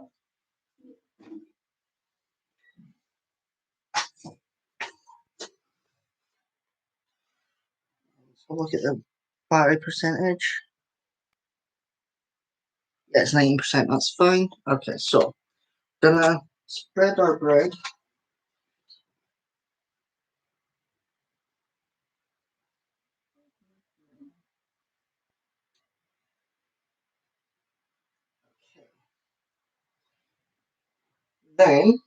look at the batter percentage. Yeah, it's 19%. That's fine. Okay, so gonna spread our bread. Then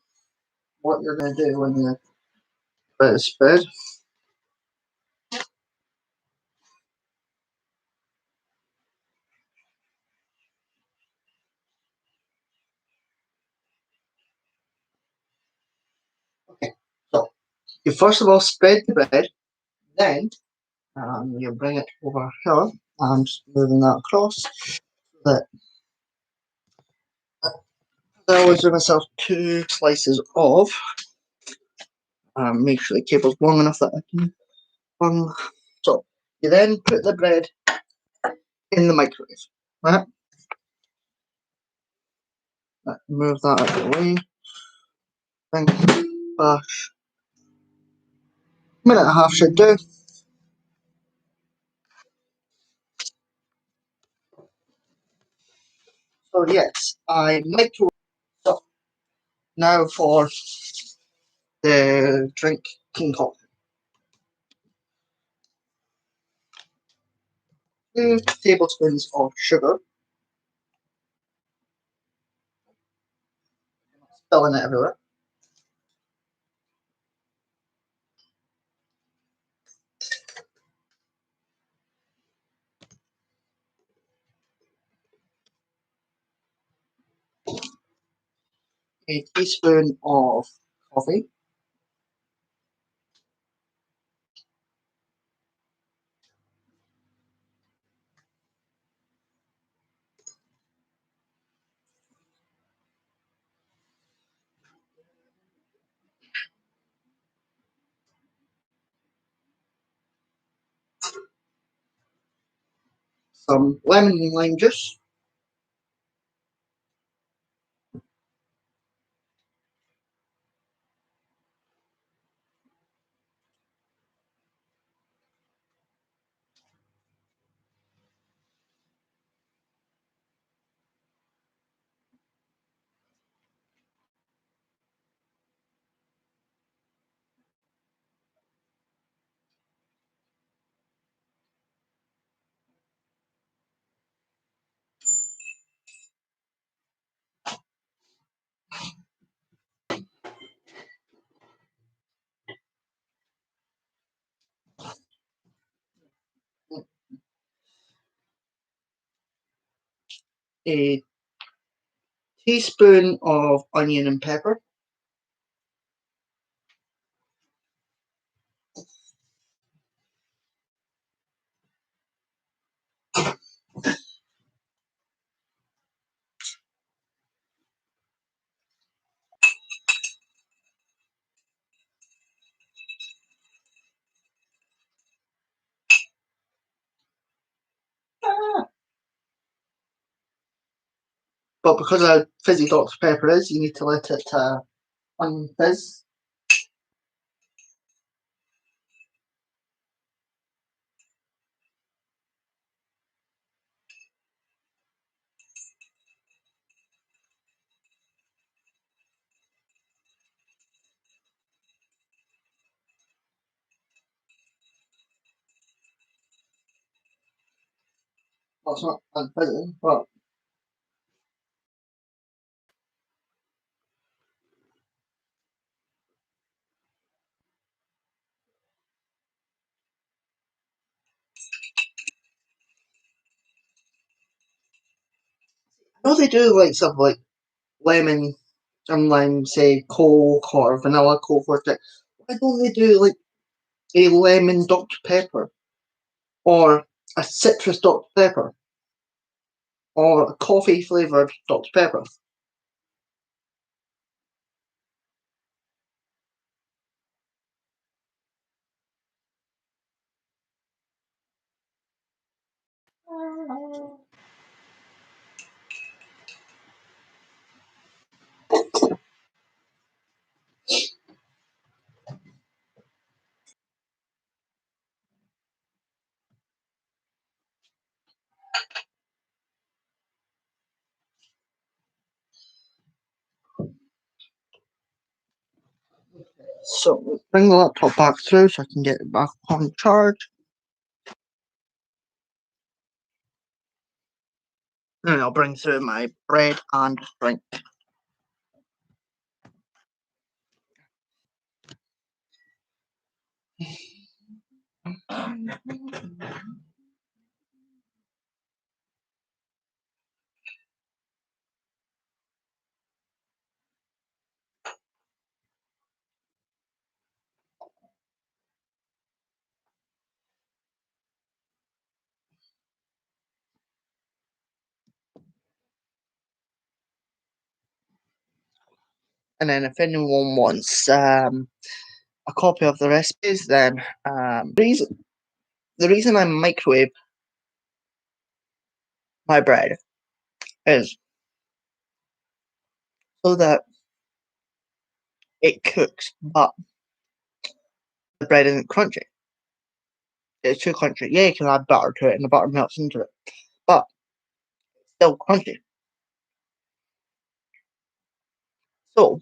what you're gonna do when the bread is spread, okay. So you first of all spread the bread, then you bring it over here. I'm just moving that across. That I always do myself two slices of. Make sure the cable's long enough that I can. So you then put the bread in the microwave. Right? Move that out of the way. Thank you. minute and a half should do. So yes, I microwave. So now for the drink concoction. 2 tablespoons of sugar. Spilling it everywhere. A teaspoon of coffee. Some lemon and lime juice. A teaspoon of onion and pepper. But because of how fizzy Dr. Pepper is, you need to let it unfizz. Well, it's not unfizzing, but I know they do like stuff like lemon and lime, say Coke or vanilla Coke or thing. Why don't they do like a lemon Dr. Pepper or a citrus Dr. Pepper or a coffee flavoured Dr. Pepper? So bring the laptop back through so I can get it back on charge. And I'll bring through my bread and drink. And then if anyone wants a copy of the recipes, then the reason I microwave my bread is so that it cooks, but the bread isn't crunchy. It's too crunchy. Yeah, you can add butter to it, and the butter melts into it, but it's still crunchy. So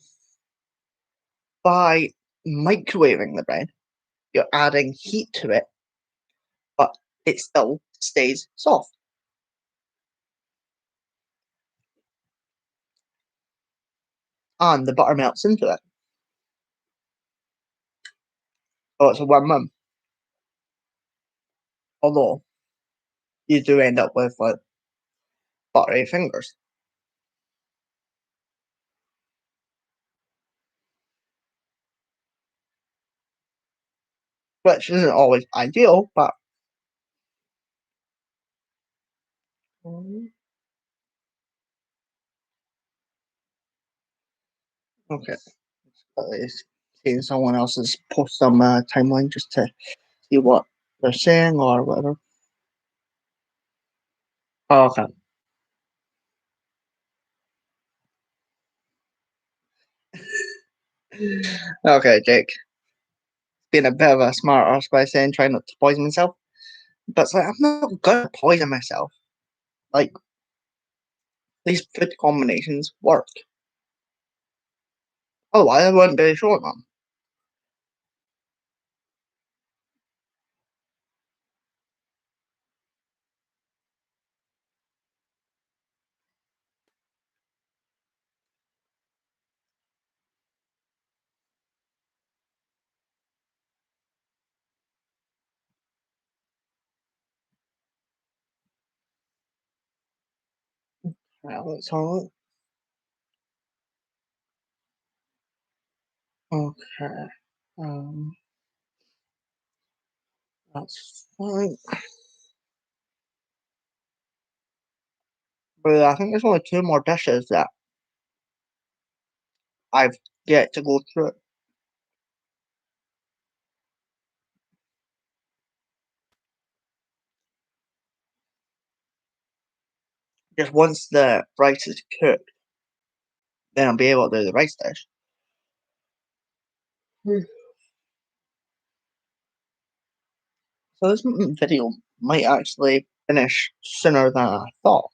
by microwaving the bread, you're adding heat to it, but it still stays soft. And the butter melts into it. So it's a win-win. Although you do end up with like buttery fingers, which isn't always ideal, but okay. At least seeing someone else's post on my timeline just to see what they're saying or whatever. Oh, okay. Okay, Jake. Being a bit of a smart ass by saying trying not to poison myself. But it's like I'm not gonna poison myself. Like these food combinations work. Otherwise I wouldn't be showing them. Right, let's have a look. Okay. Um that's fine. But I think there's only two more dishes that I've yet to go through. Just once the rice is cooked, then I'll be able to do the rice dish. Hmm. So this video might actually finish sooner than I thought.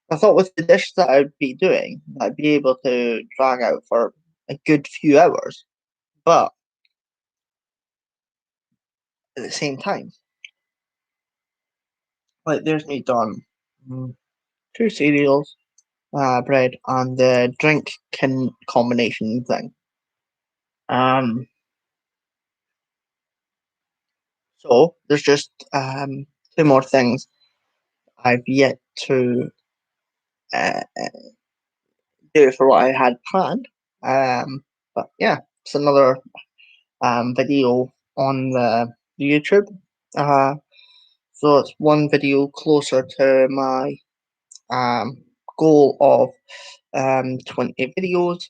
I thought with the dish that I'd be doing, I'd be able to drag out for a good few hours, but at the same time, like there's me done two cereals, bread, and the drink can combination thing. Um, so there's just two more things I've yet to uh, do for what I had planned. But yeah, it's another video on the YouTube. Uh, so it's one video closer to my um, goal of 20 videos.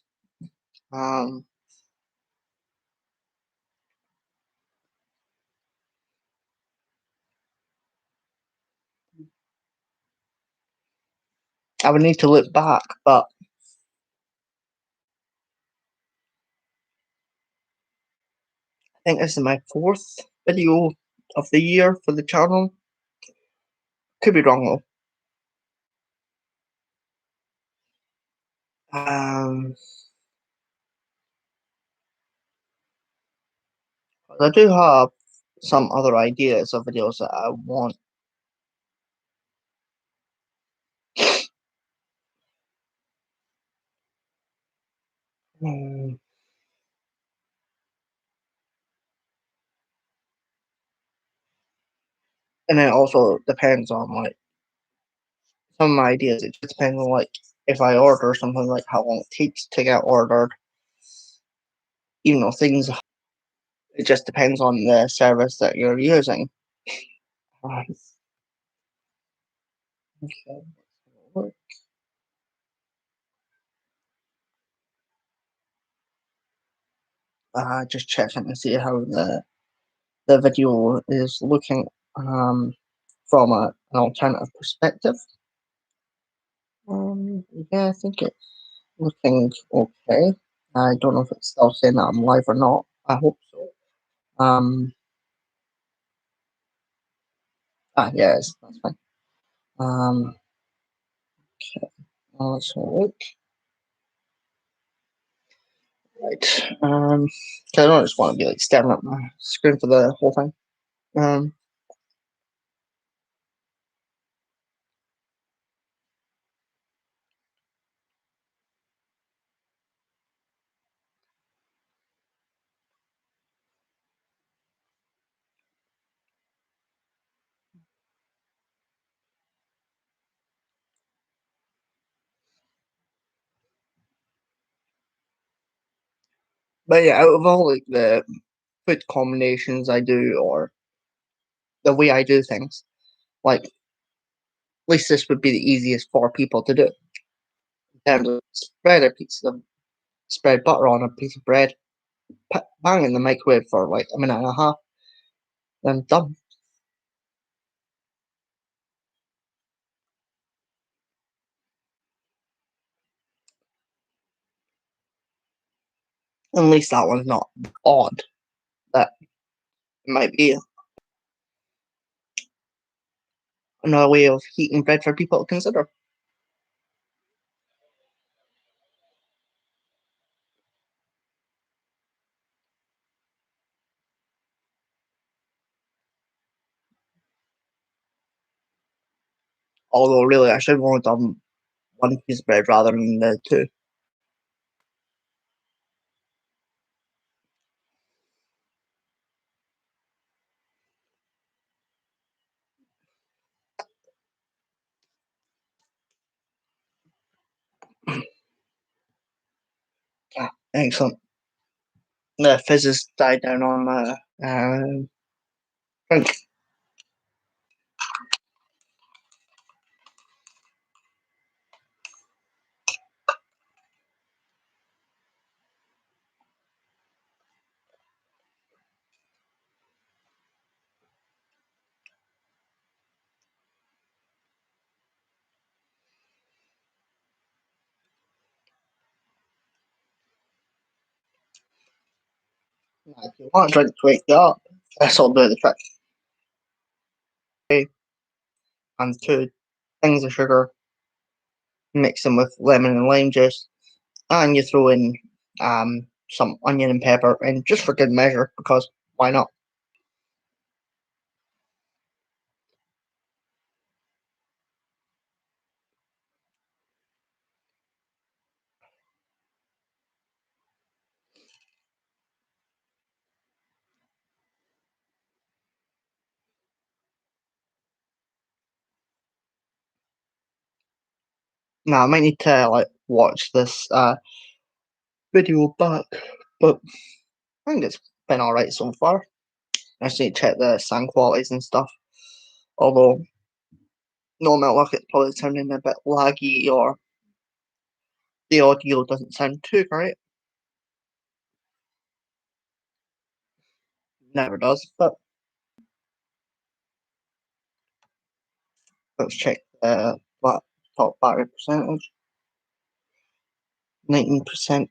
Um, I would need to look back, but I think this is my fourth video of the year for the channel. Could be wrong though. I do have some other ideas of videos that I want. And it also depends on like some of my ideas. It just depends on like if I order something, like how long it takes to get ordered. Things. It just depends on the service that you're using. Okay. Just checking to see how the video is looking from an alternative perspective. Yeah, I think it looking okay. I don't know if it's still saying that I'm live or not. I hope so. Yeah, that's fine. Okay. Let's have a look. Right. 'Cause I don't just want to be like staring at my screen for the whole thing. Um, but yeah, out of all like the food combinations I do or the way I do things, like at least this would be the easiest for people to do. In terms of spread a piece of spread butter on a piece of bread, bang in the microwave for like a minute and a half, then done. At least that one's not odd. That might be another way of heating bread for people to consider. Although really I should have only done one piece of bread rather than the two. Excellent. The fizz has died down on my drink. If you want a drink to wake you up, that's all do the trick. Okay, and two things of sugar, mix them with lemon and lime juice, and you throw in some onion and pepper, and just for good measure, because why not? Now I might need to like watch this video back, but I think it's been alright so far. I just need to check the sound qualities and stuff. Although no matter what, it's probably sounding a bit laggy or the audio doesn't sound too great. Never does, but let's check the top battery percentage. 19%.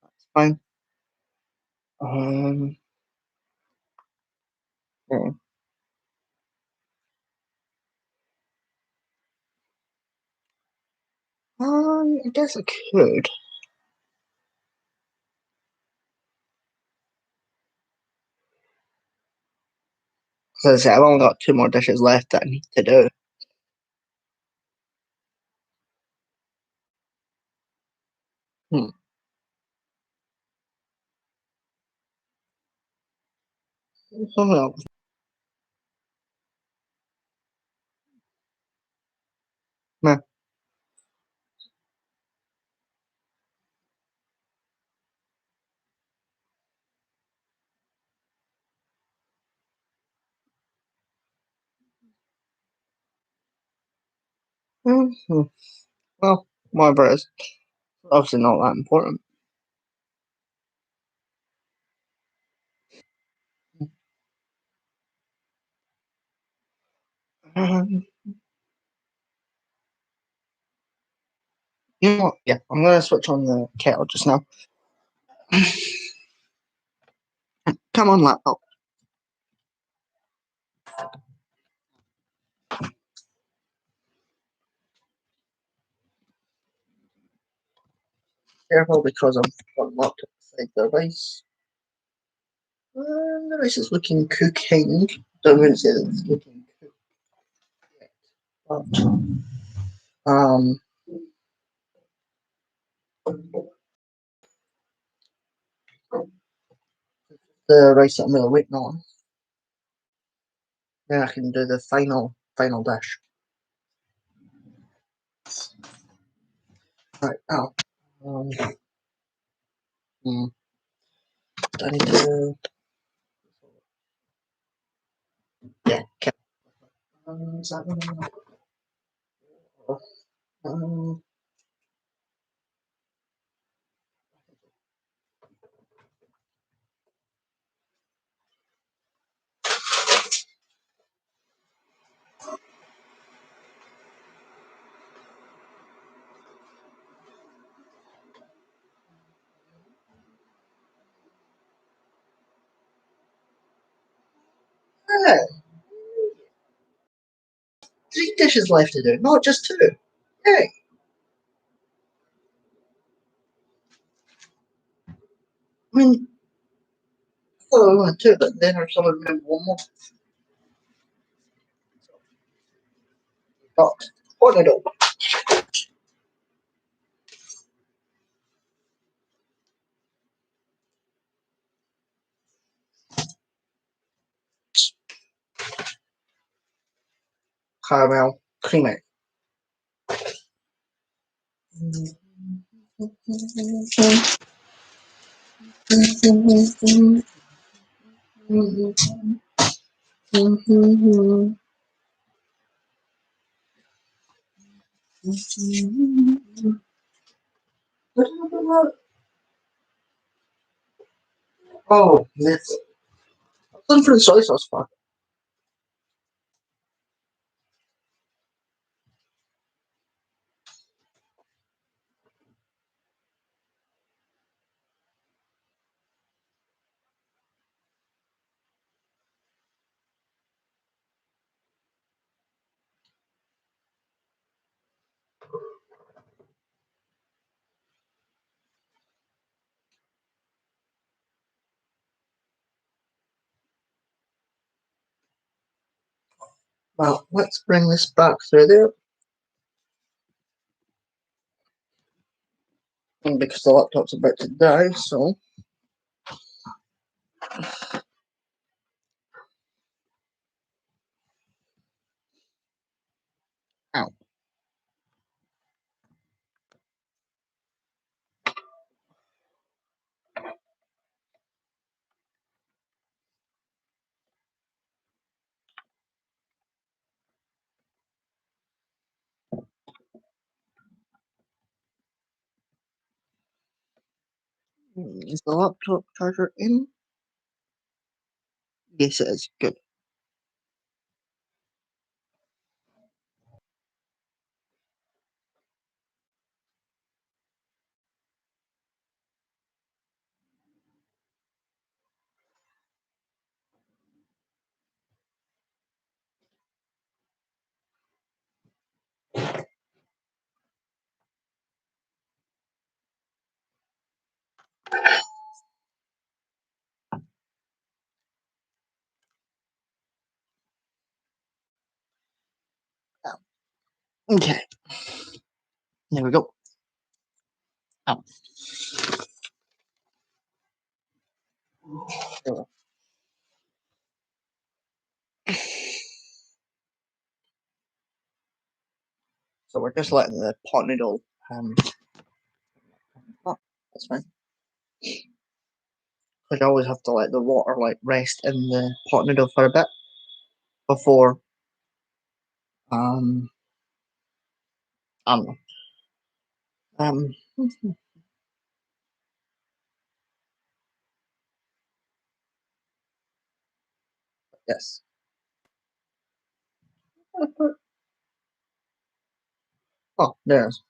That's fine. Um, yeah. I guess I could. As I say, I've only got two more dishes left that I need to do. Hmm. Something else. Meh. Hmm. Well, whatever it is. Obviously not that important. Um, You know what? Yeah, I'm gonna switch on the kettle just now. Come on, laptop. Careful because I'm on laptop beside the rice. The rice is looking cooking. Don't really say that it's looking cooked yet, but the rice that I'm really waiting on. Then I can do the final dish. Right now, um, I need to. Yeah, okay. Is that one? Um, yeah, 3 dishes left to do, not just two. Yay! I mean, I thought I only had two, but then someone remembered one more. Got tornado. Caramel creamery. Oh, this. Looking for the soy sauce part. Well, let's bring this back through there. And because the laptop's about to die, so. Ow. Is the laptop charger in? Yes, it is. Good. Okay. There we go. Ow. So we're just letting the pot noodle. Oh, that's fine. Like I always have to let the water rest in the pot noodle for a bit before um I don't know. Um yes. Oh, there's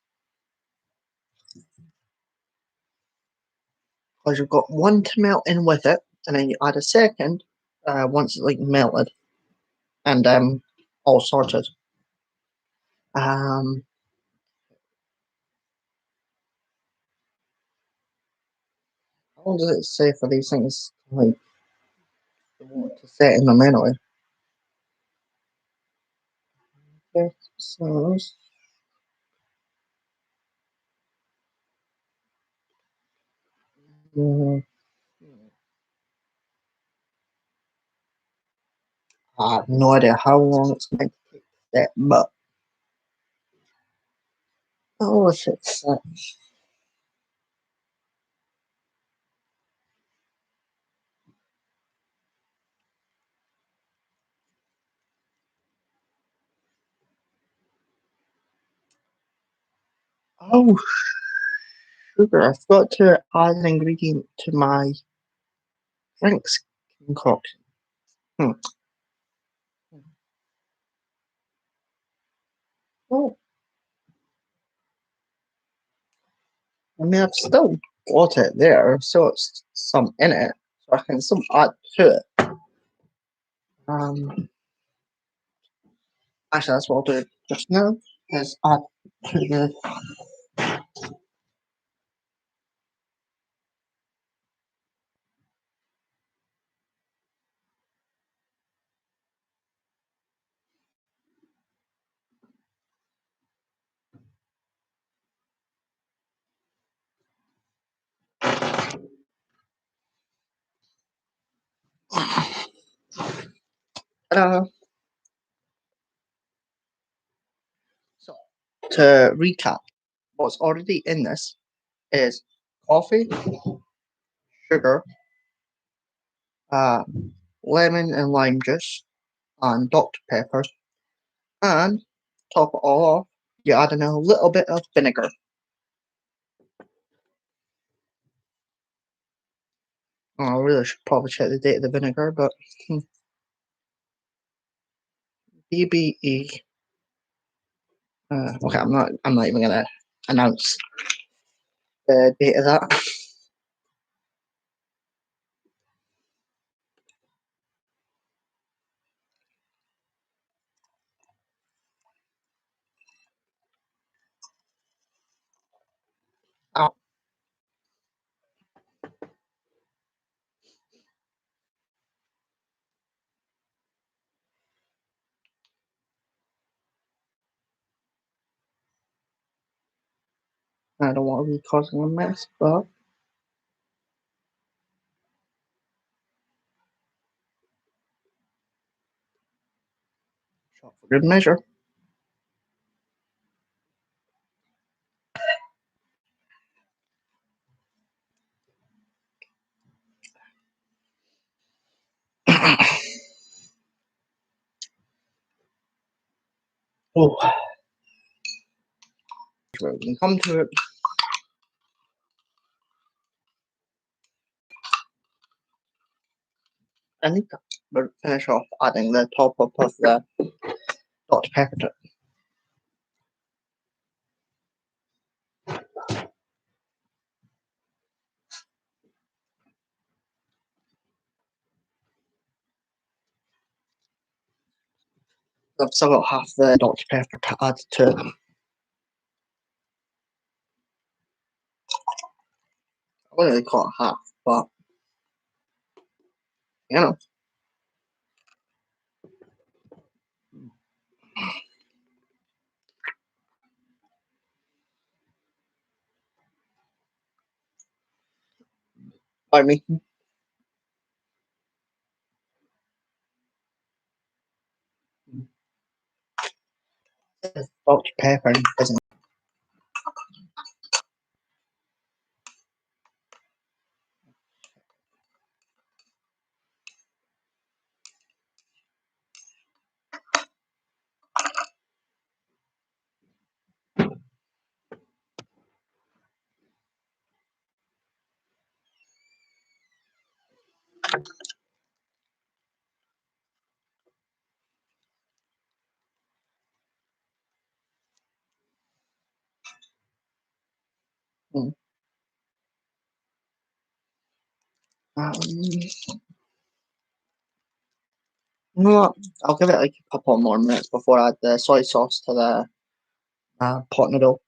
because you've got one to melt in with it, and then you add a second once it's like melted and all sorted. Um, how long does it say for these things like to set in them anyway? Okay, so mm, I have no idea how long it's going to take to set, but oh, if it's oh sugar, I forgot to add an ingredient to my drinks concoction. Hmm. Oh, I mean, I've still got it there, so it's some in it, so I can still add to it. Actually, that's what I'll do just now, is add to the so to recap, what's already in this is coffee, sugar, uh, lemon and lime juice, and Dr. Pepper, and top it all off, you add in a little bit of vinegar. Oh, I really should probably check the date of the vinegar, but BBE. Okay, I'm not. I'm not even gonna announce the date of that. Oh, I don't want to be causing a mess, but shot for good measure. Oh, where we can come to it. I need to finish off adding the top up of the Dr. Pepper to it. I've still got half the Dr. Pepper to add to it. I wouldn't really call it half, but you know, I mean, Dr. Pepper isn't. Mm. You know what? I'll give it like a couple more minutes before I add the soy sauce to the pot noodle.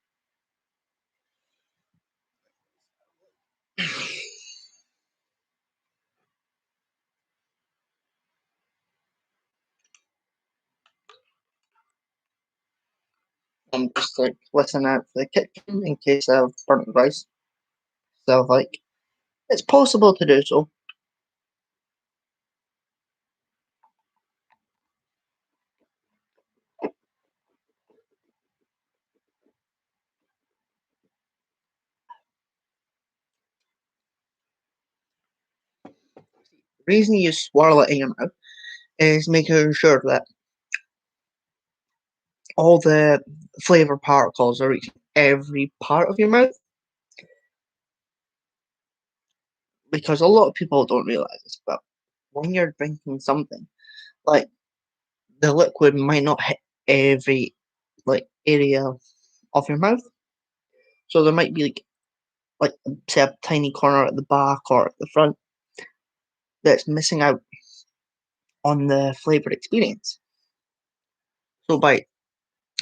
I'm just like listening out for the kitchen in case I've burnt rice. So like, it's possible to do so. The reason you swirl it in your mouth is making sure that all the flavor particles are reaching every part of your mouth. Because a lot of people don't realize this, but when you're drinking something, like the liquid might not hit every like area of your mouth. So there might be like say a tiny corner at the back or at the front that's missing out on the flavor experience. So by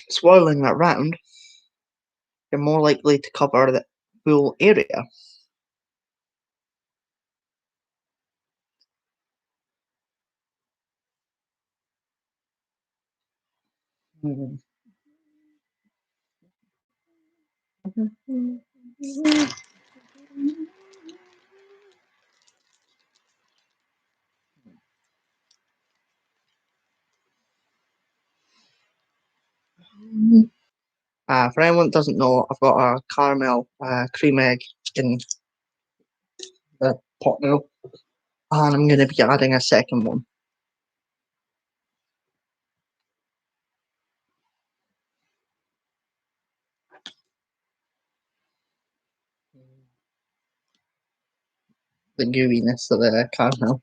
swirling that round, you're more likely to cover the full area. Mm. For anyone that doesn't know, I've got a caramel cream egg in the pot now, and I'm going to be adding a second one. The gooiness of the caramel.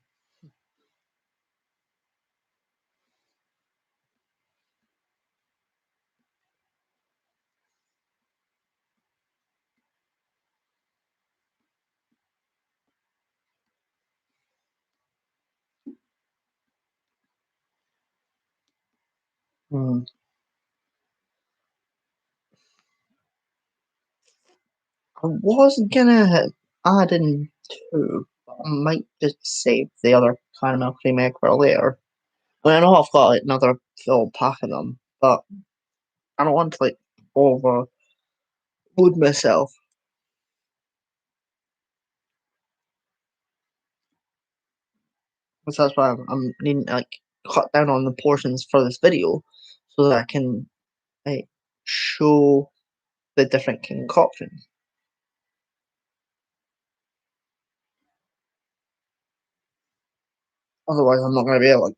Mm. I was gonna add in two, but I might just save the other caramel cream egg for later. I mean, I know I've got like, another full pack of them, but I don't want to like overload myself. So that's why I'm needing to like cut down on the portions for this video so that I can like show the different concoctions. Otherwise, I'm not going to be able to.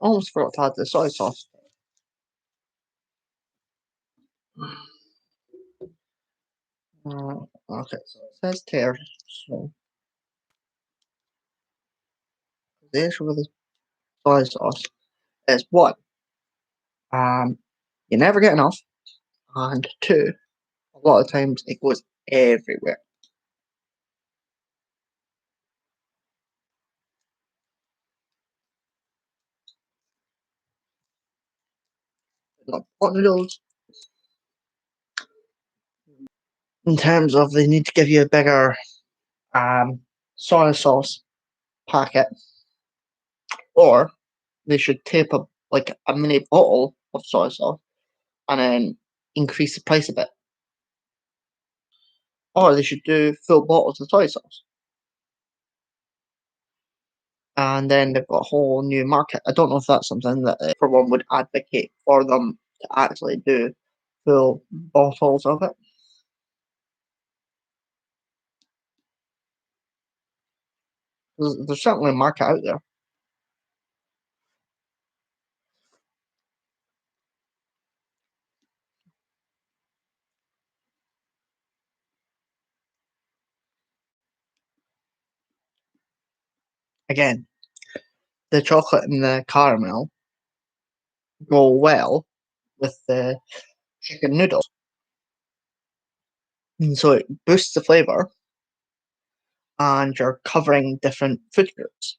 Almost forgot to add the soy sauce. Okay, so it says tear. So the issue with the soy sauce is one, um, you never get enough, and two, a lot of times it goes everywhere. Like pot noodles, in terms of they need to give you a bigger soy sauce packet, or they should tape up like a mini bottle of soy sauce and then increase the price a bit. Or they should do full bottles of soy sauce. And then they've got a whole new market. I don't know if that's something that, for one, would advocate for them to actually do full bottles of it. There's certainly a market out there. Again, the chocolate and the caramel go well with the chicken noodles, and so it boosts the flavour, and you're covering different food groups.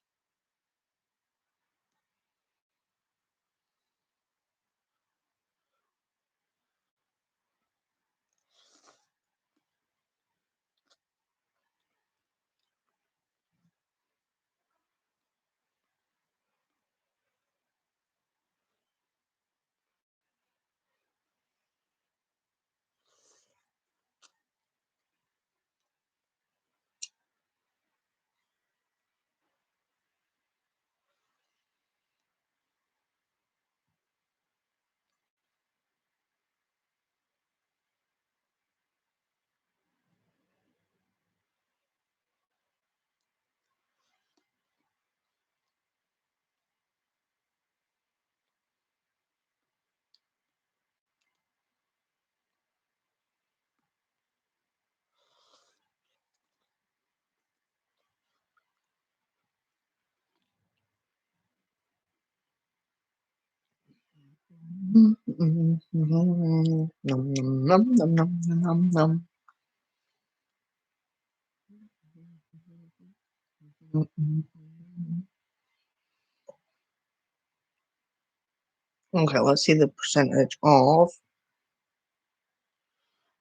Okay, let's see the percentage of.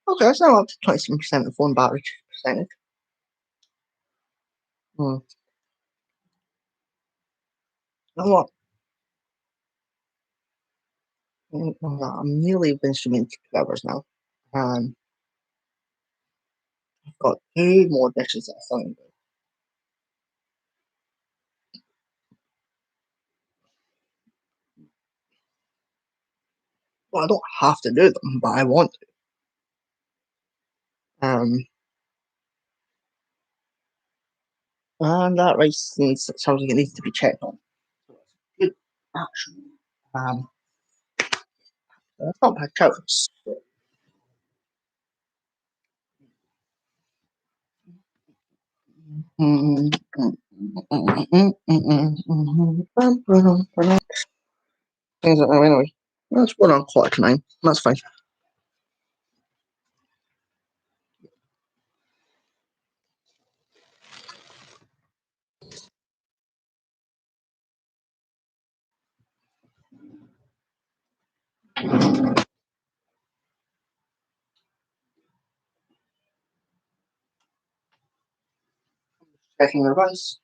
Okay, it's now up to 27% of phone battery percentage. Hmm. You know what? I'm nearly been streaming 2 hours now. And I've got two more dishes that I still need to do. Well, I don't have to do them, but I want to. And that rice sounds like it needs to be checked on. So it's good action. It's not bad choice. Things like that anyway. That's 1:15. That's fine. Checking the rice.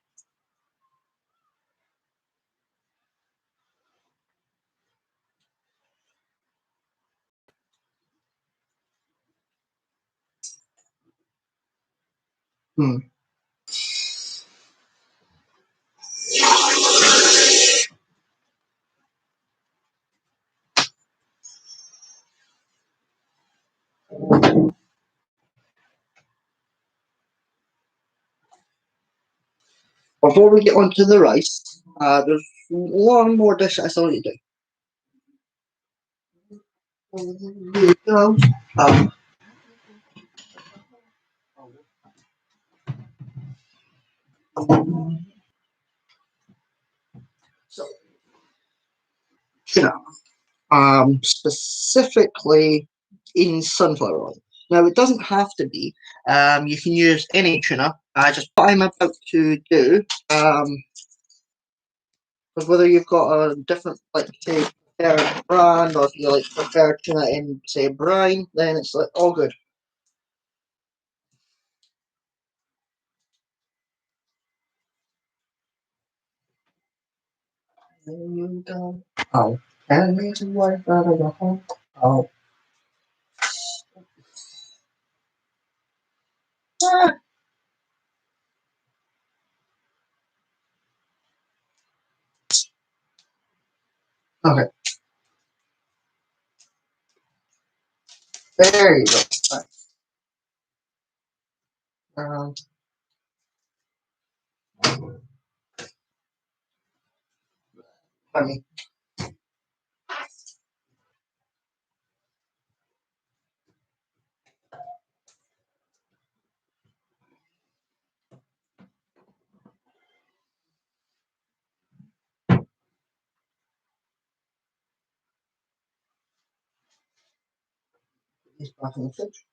Hmm. Before we get onto the rice, there's one more dish I still need to do. Here we go. So, tuna. Specifically in sunflower oil. Now, it doesn't have to be. You can use any tuna. Just what I'm about to do. Because whether you've got a different, like, say, preferred brand, or if you like prefer tuna in, say, brine, then it's like all good. There you go. Oh, and reason why brother go home. Oh, ah, okay. There you go. Um, Funny. It's back in the fridge.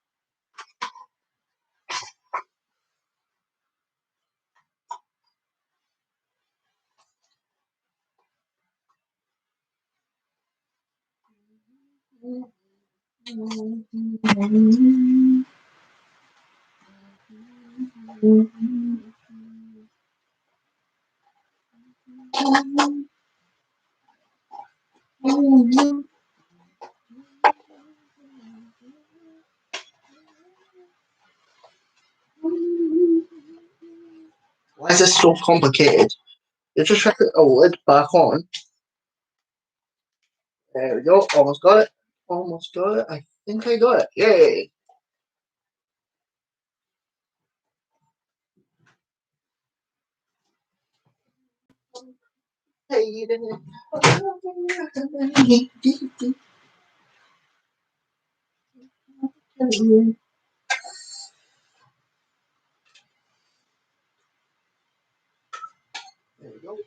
Why is this so complicated? You just have to put the lid back on. There we go. Almost got it. Almost got it. I think I got it. Yay! There we go.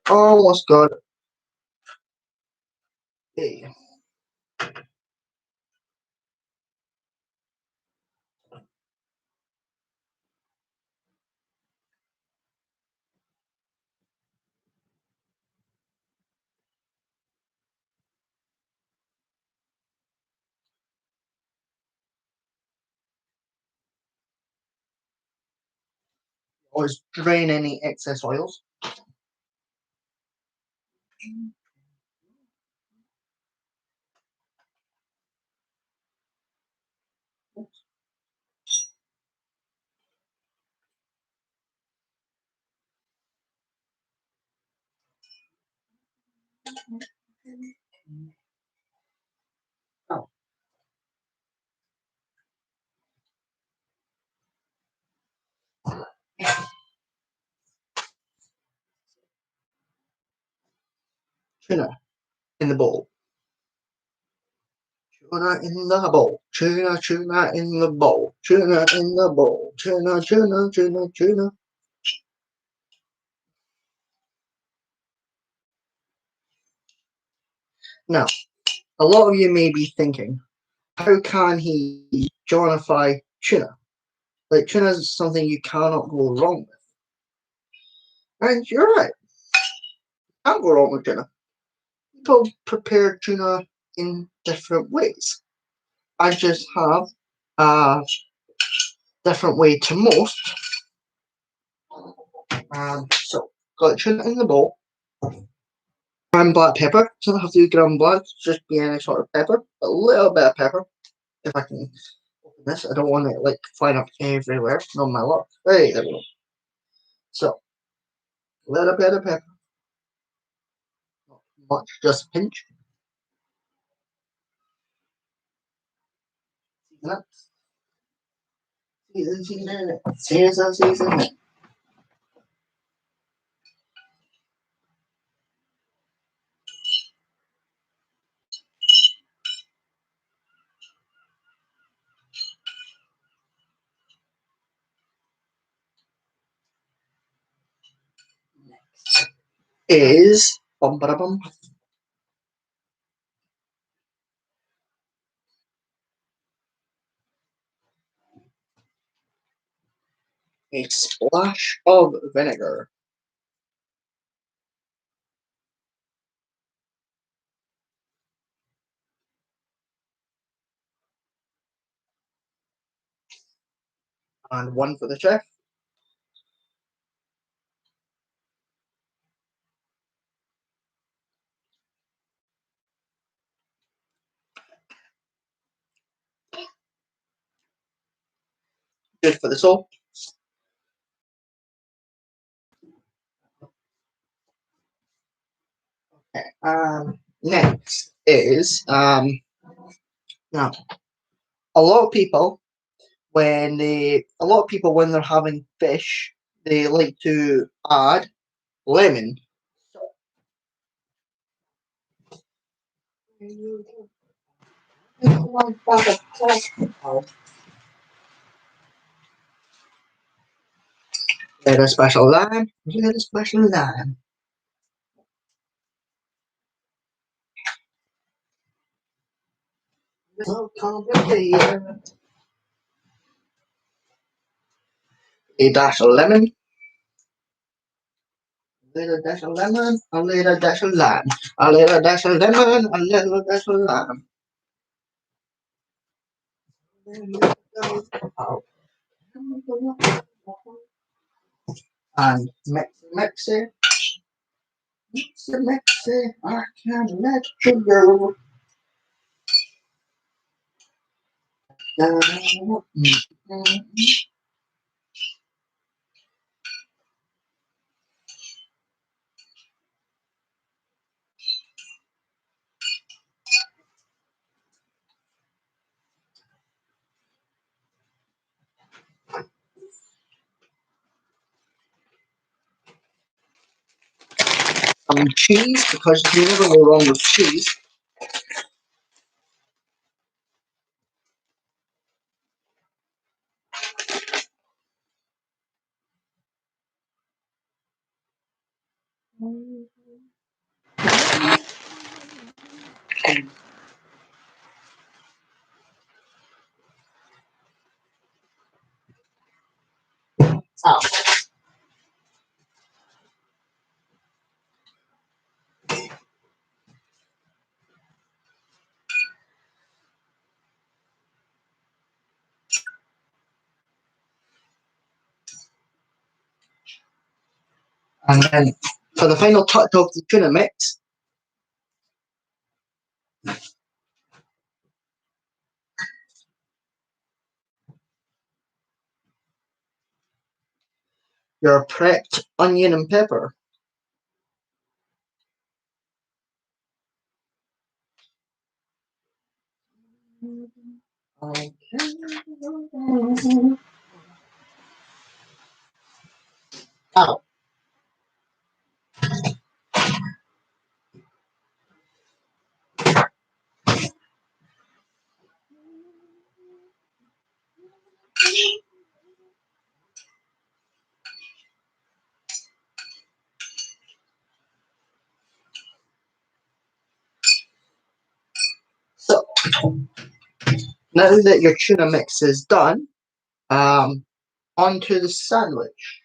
Almost got it. Hey. Always drain any excess oils. Oh. Tuna in the bowl. Tuna in the bowl. Tuna, tuna in the bowl. Tuna in the bowl. Tuna, tuna, tuna, tuna. Now, a lot of you may be thinking, how can he jonify tuna? Like, tuna is something you cannot go wrong with. And you're right. You can't go wrong with tuna. People prepare tuna in different ways. I just have a different way to most. So, got tuna in the bowl. Ground black pepper. Doesn't have to be ground black, just be any sort of pepper. A little bit of pepper. If I can open this, I don't want it like flying up everywhere. Not my luck. Hey, there we go. So, a little bit of pepper. Not much, just a pinch. Season it. Season it. Next is bum ba bum. A splash of vinegar. And one for the chef. Good for the soul. Okay. Next is now a lot of people when they're having fish, they like to add lemon. Little special lamb, little special lamb. So complicated. A dash of lemon, a little dash of lemon, a little dash of lime, a little dash of lemon, a little dash of lime. And mix it, mix it, I can't let you go. Some cheese, because you never go wrong with cheese. Oh. And then for the final touch of the tuna mix, your prepped onion and pepper. Okay. Oh. So now that your tuna mix is done, onto the sandwich.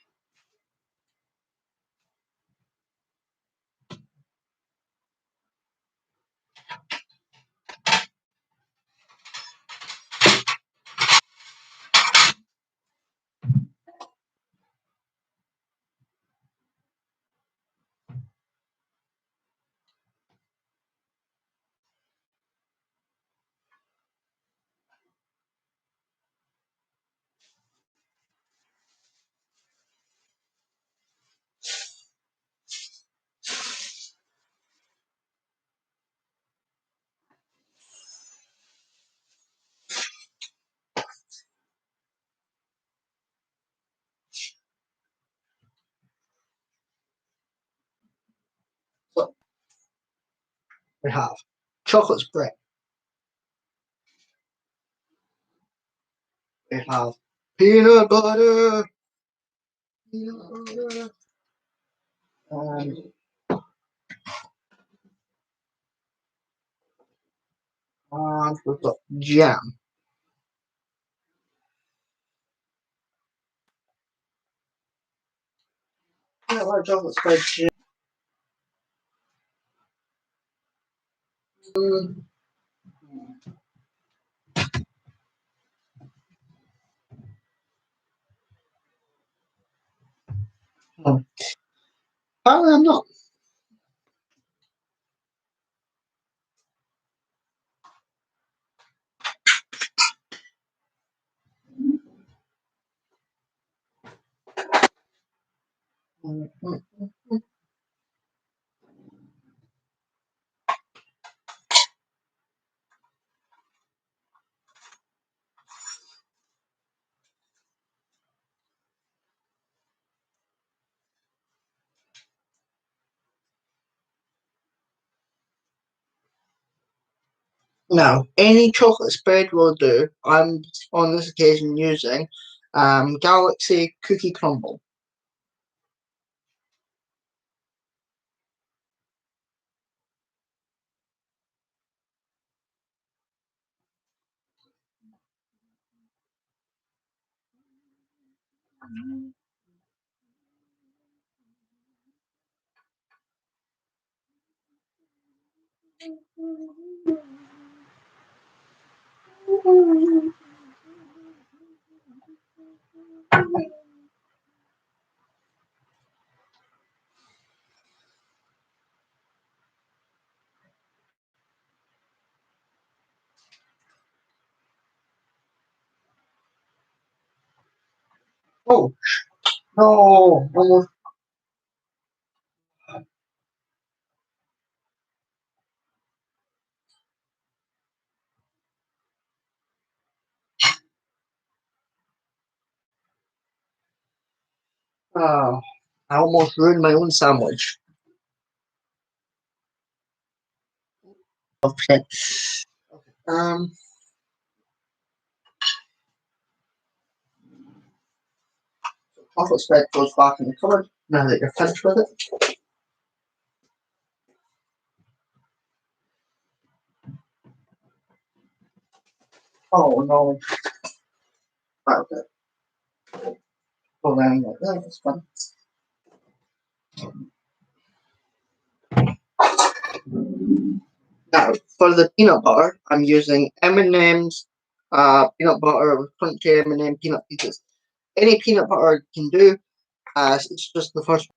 So we have chocolate spread. We have peanut butter. Peanut butter. And we've got jam. Peanut butter chocolate spread jam. Apparently I'm not. Now, any chocolate spread will do. I'm on this occasion using Galaxy Cookie Crumble. Oh no! Almost. I almost ruined my own sandwich. Okay. Um. Chocolate spread goes back in the cupboard now that you're finished with it. Oh no. Right, okay. Go around like that. That's fine. Now, for the peanut butter, I'm using M&M's peanut butter with crunchy M&M peanut pieces. Any peanut butter can do, as it's just the first.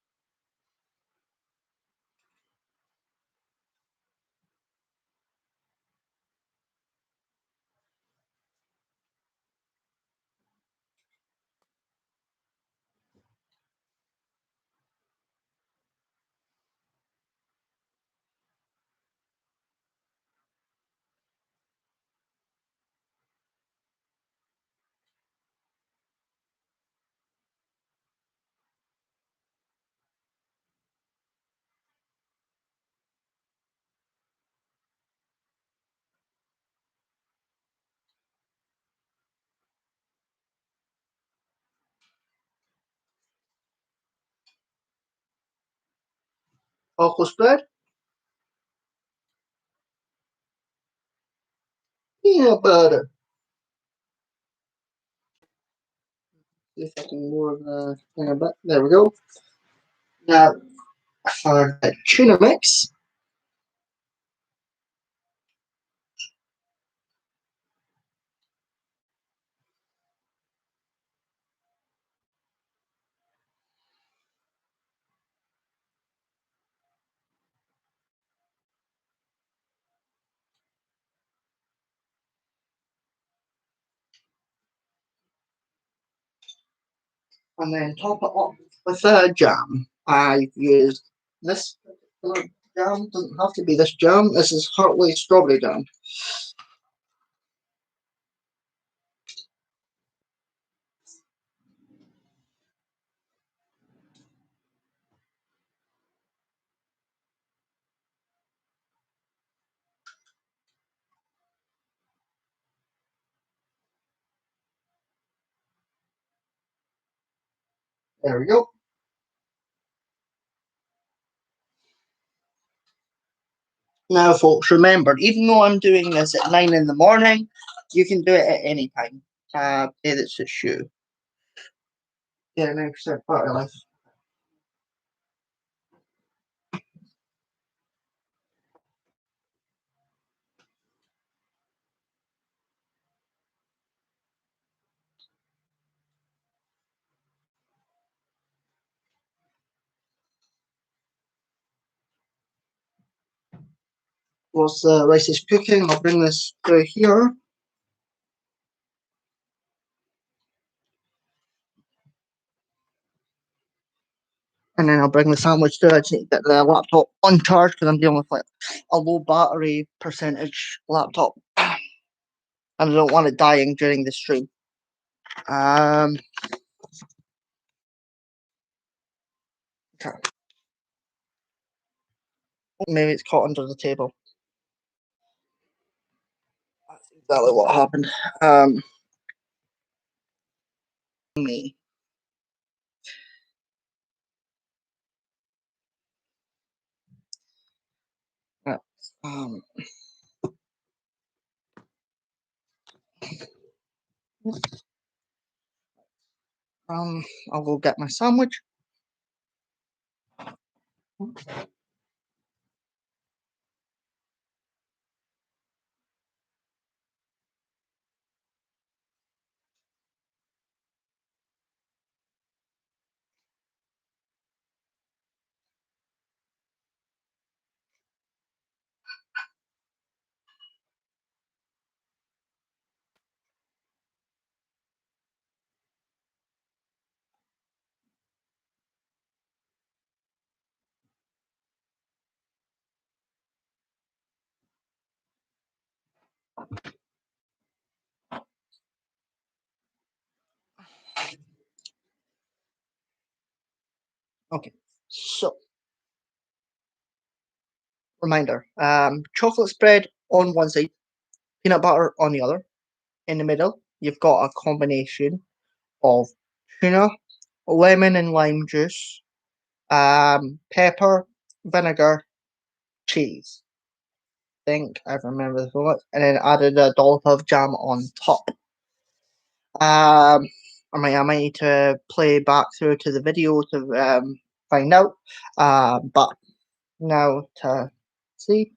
Chocolate spread, peanut butter. See if I can move the thing a bit. There we go. Now, for the tuna mix, and then top it up with jam. I've used this particular jam. Doesn't have to be this jam. This is Hartley strawberry jam. There we go. Now, folks, remember, even though I'm doing this at 9 in the morning, you can do it at any time. Day that suits you. Yeah, 9% battery life. Whilst the rice is cooking, I'll bring this through here. And then I'll bring the sandwich through. I just need to get the laptop uncharged because I'm dealing with like a low battery percentage laptop. And I don't want it dying during the stream. Um, okay. Maybe it's caught under the table. That's exactly what happened. Me. Yeah. Um, I'll go get my sandwich. Okay, so reminder: chocolate spread on one side, peanut butter on the other. In the middle, you've got a combination of tuna, lemon and lime juice, pepper, vinegar, cheese. Think I remember the one, and then added a dollop of jam on top. I might need to play back through to the video to find out. But now to see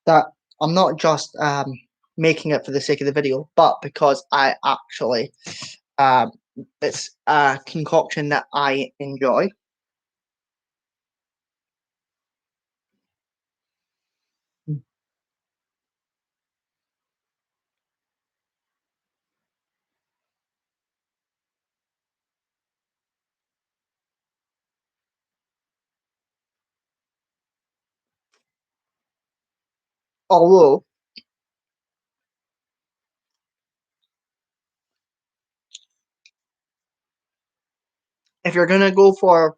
that I'm not just making it for the sake of the video, but because I actually um, it's a concoction that I enjoy. Although, if you're gonna go for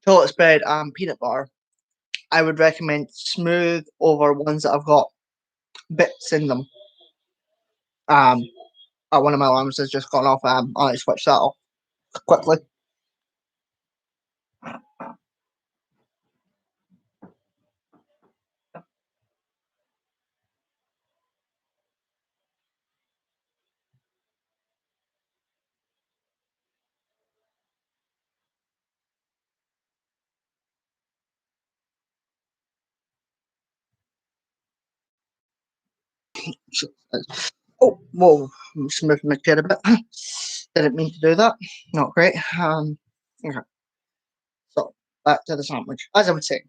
chocolate spread and peanut butter, I would recommend smooth over ones that have got bits in them. Um, one of my alarms has just gone off. I'll switch that off quickly. Oh, whoa! Just moved my chair a bit. Didn't mean to do that. Not great. Okay. So back to the sandwich. As I was saying,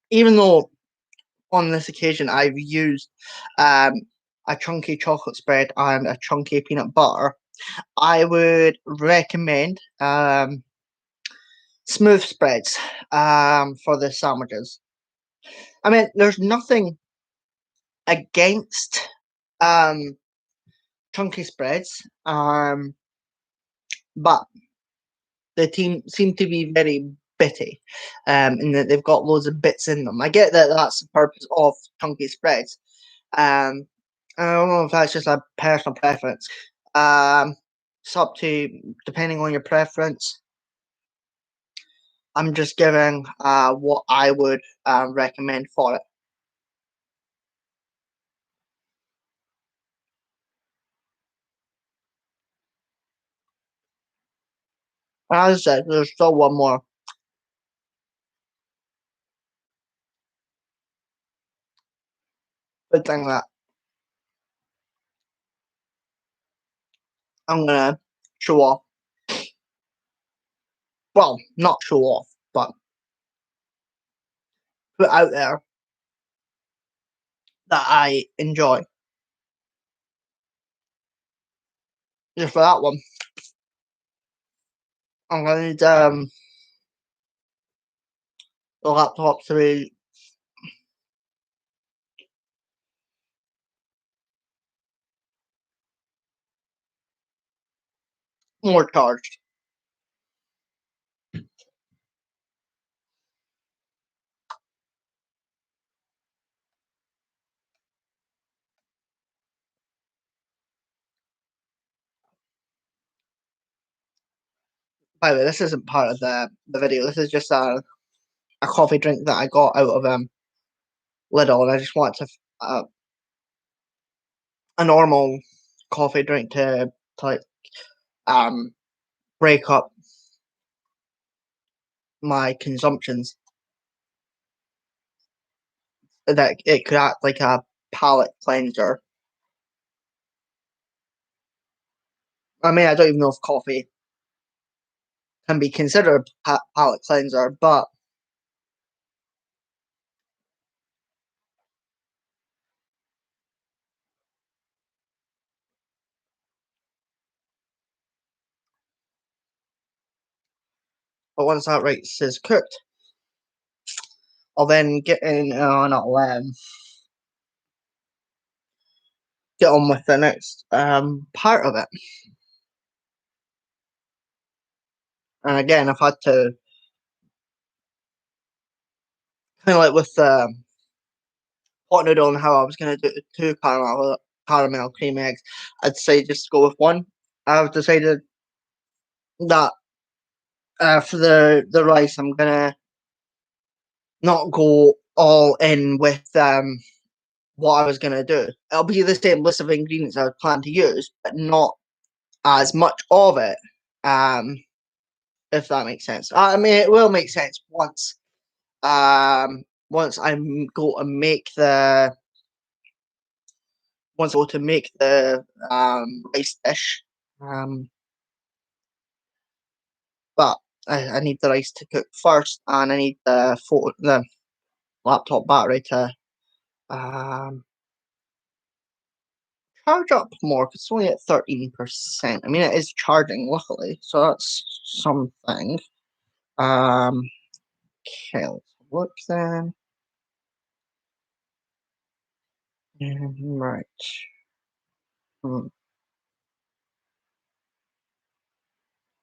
even though on this occasion I've used um, a chunky chocolate spread and a chunky peanut butter, I would recommend smooth spreads for the sandwiches. I mean, there's nothing against um, chunky spreads, but the team seem to be very bitty, in that they've got loads of bits in them. I get that that's the purpose of chunky spreads. Um, I don't know if that's just a personal preference. It's up to depending on your preference. I'm just giving what I would recommend for it. As I said, there's still one more good thing that I'm gonna show off. Well, not show off, but put out there that I enjoy. Just for that one, I'm gonna need the laptop to be more charged. By the way, this isn't part of the video. This is just a coffee drink that I got out of Lidl, and I just want to a normal coffee drink to like break up my consumptions. That it could act like a palate cleanser. I mean, I don't even know if coffee can be considered a palate cleanser, but once that rice is cooked, I'll then get in and I'll get on with the next part of it. And again, I've had to kind of like with the pot noodle and how I was going to do two caramel cream eggs. I'd say just go with one. I've decided that for the rice, I'm gonna not go all in with what I was gonna do. It'll be the same list of ingredients I would plan to use, but not as much of it. If that makes sense. I mean, it will make sense once I'm go to make the once I go to make the rice dish. But I need the rice to cook first, and I need the laptop battery to um, charge up more because it's only at 13%. I mean, it is charging, luckily, so that's something. Um, okay, let's look then. Right. Hmm.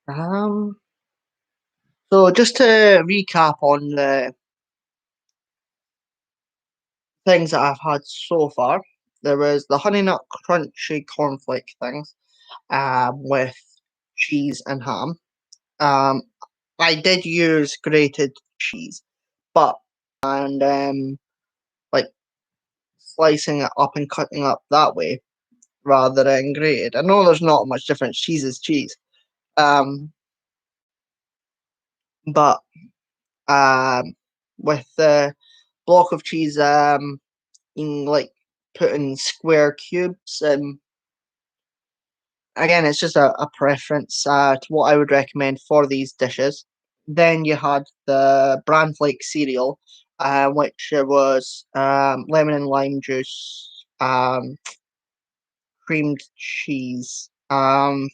Um, so just to recap on the things that I've had so far, there was the honey nut crunchy cornflake things, with cheese and ham. Um, I did use grated cheese, but and like slicing it up and cutting up that way rather than grated. I know there's not much difference. Cheese is cheese. Um, but um, with the block of cheese, in like put in square cubes. Again, it's just a preference to what I would recommend for these dishes. Then you had the bran flake cereal, which was lemon and lime juice, creamed cheese. I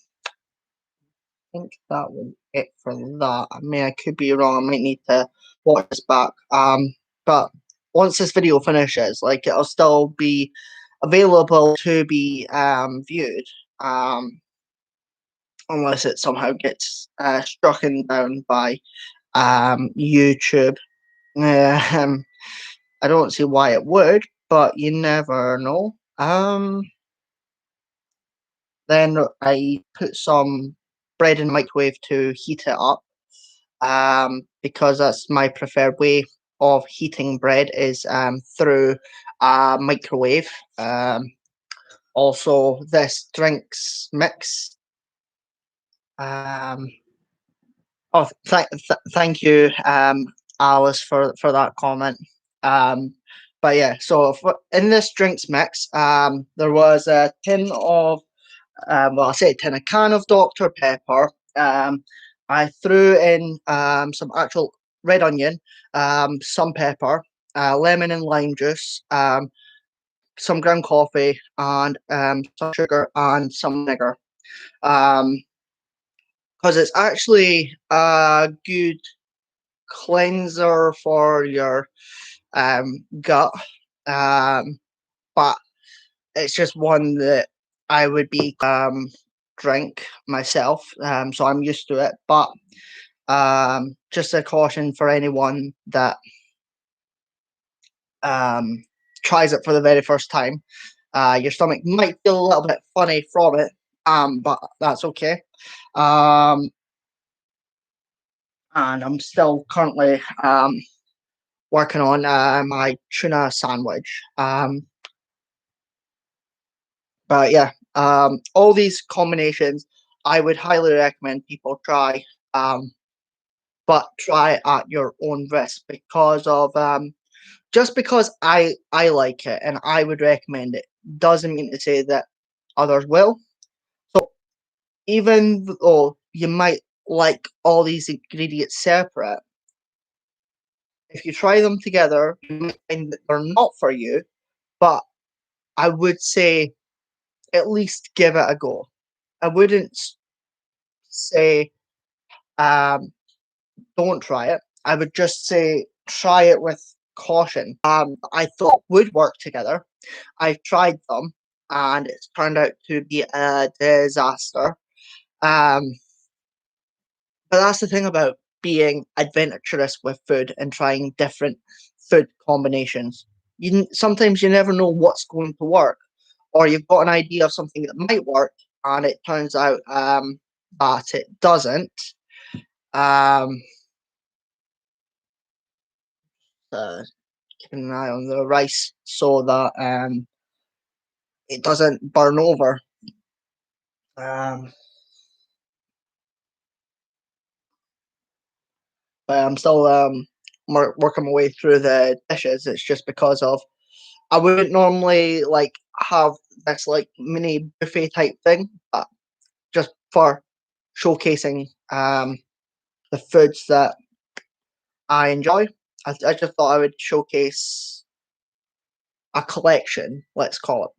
think that was it for that. I mean, I could be wrong. I might need to watch this back. But once this video finishes, like it'll still be available to be viewed. Unless it somehow gets strucken down by YouTube. Um, I don't see why it would, but you never know. Then I put some bread in the microwave to heat it up, because that's my preferred way of heating bread is through a microwave. Also, this drinks mix. Um, Oh, thank you, Alice, for that comment. But yeah, so in this drinks mix, there was a tin of, well, I say a tin, a can of Dr. Pepper. I threw in some actual red onion, some pepper, lemon and lime juice, some ground coffee, and some sugar and some vinegar. Because it's actually a good cleanser for your gut, but it's just one that I would be drink myself, so I'm used to it. But just a caution for anyone that tries it for the very first time. Your stomach might feel a little bit funny from it, but that's okay. And I'm still currently working on my tuna sandwich. But yeah, All these combinations, I would highly recommend people try, but try at your own risk because of just because I like it and I would recommend it doesn't mean to say that others will. So even though you might like all these ingredients separate, if you try them together, you might find that they're not for you. But I would say at least give it a go. I wouldn't say um, don't try it. I would just say try it with caution. I thought would work together. I've tried them and it's turned out to be a disaster. Um, but that's the thing about being adventurous with food and trying different food combinations. Sometimes you never know what's going to work, or you've got an idea of something that might work, and it turns out that it doesn't. Um, uh, Keeping an eye on the rice so that it doesn't burn over. Um, but I'm still working my way through the dishes. It's just because of I wouldn't normally like have this like mini buffet type thing, but just for showcasing the foods that I enjoy. I just thought I would showcase a collection, let's call it.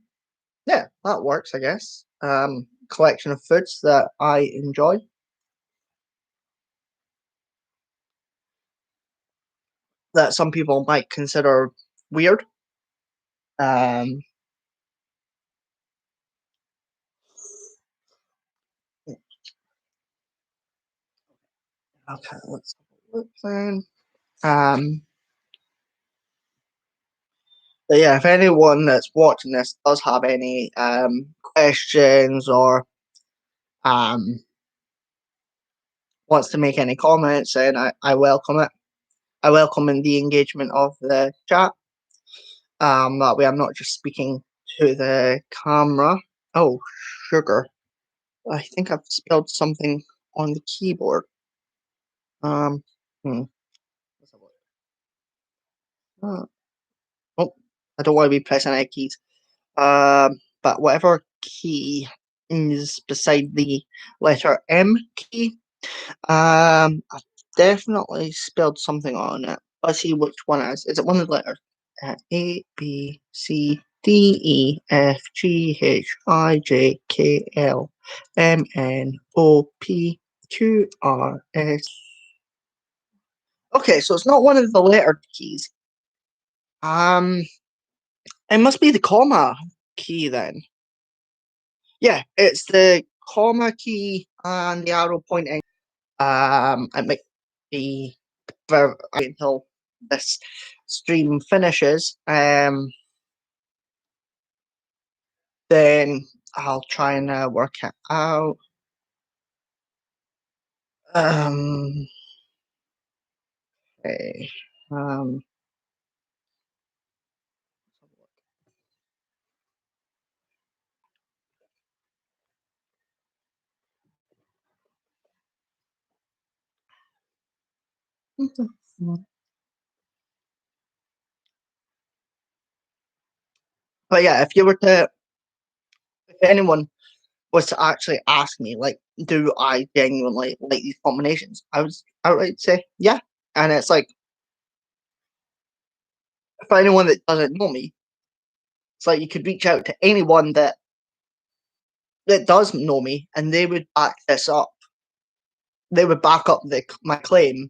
Yeah, that works, I guess. Collection of foods that I enjoy that some people might consider weird. Um, okay, let's look then. Um, but yeah, if anyone that's watching this does have any questions or um, wants to make any comments, then I welcome it. I welcome in the engagement of the chat. That way I'm not just speaking to the camera. Oh, sugar. I think I've spelled something on the keyboard. Um, hmm. Uh, oh, I don't want to be pressing any keys. But whatever key is beside the letter M key, I've definitely spelled something on it. Let's see which one it is. Is it one of the letters? A, B, C, D, E, F, G, H, I, J, K, L, M, N, O, P, Q, R, S. Okay, so it's not one of the letter keys. Um, it must be the comma key then. Yeah, it's the comma key and the arrow pointing. It might be for until this stream finishes. Then I'll try and work it out. Um, okay. Um, but yeah, if anyone was to actually ask me, like, do I genuinely like these combinations? I was outright say yeah. And it's like, for anyone that doesn't know me, it's like you could reach out to anyone that does know me, and they would back this up. They would back up my claim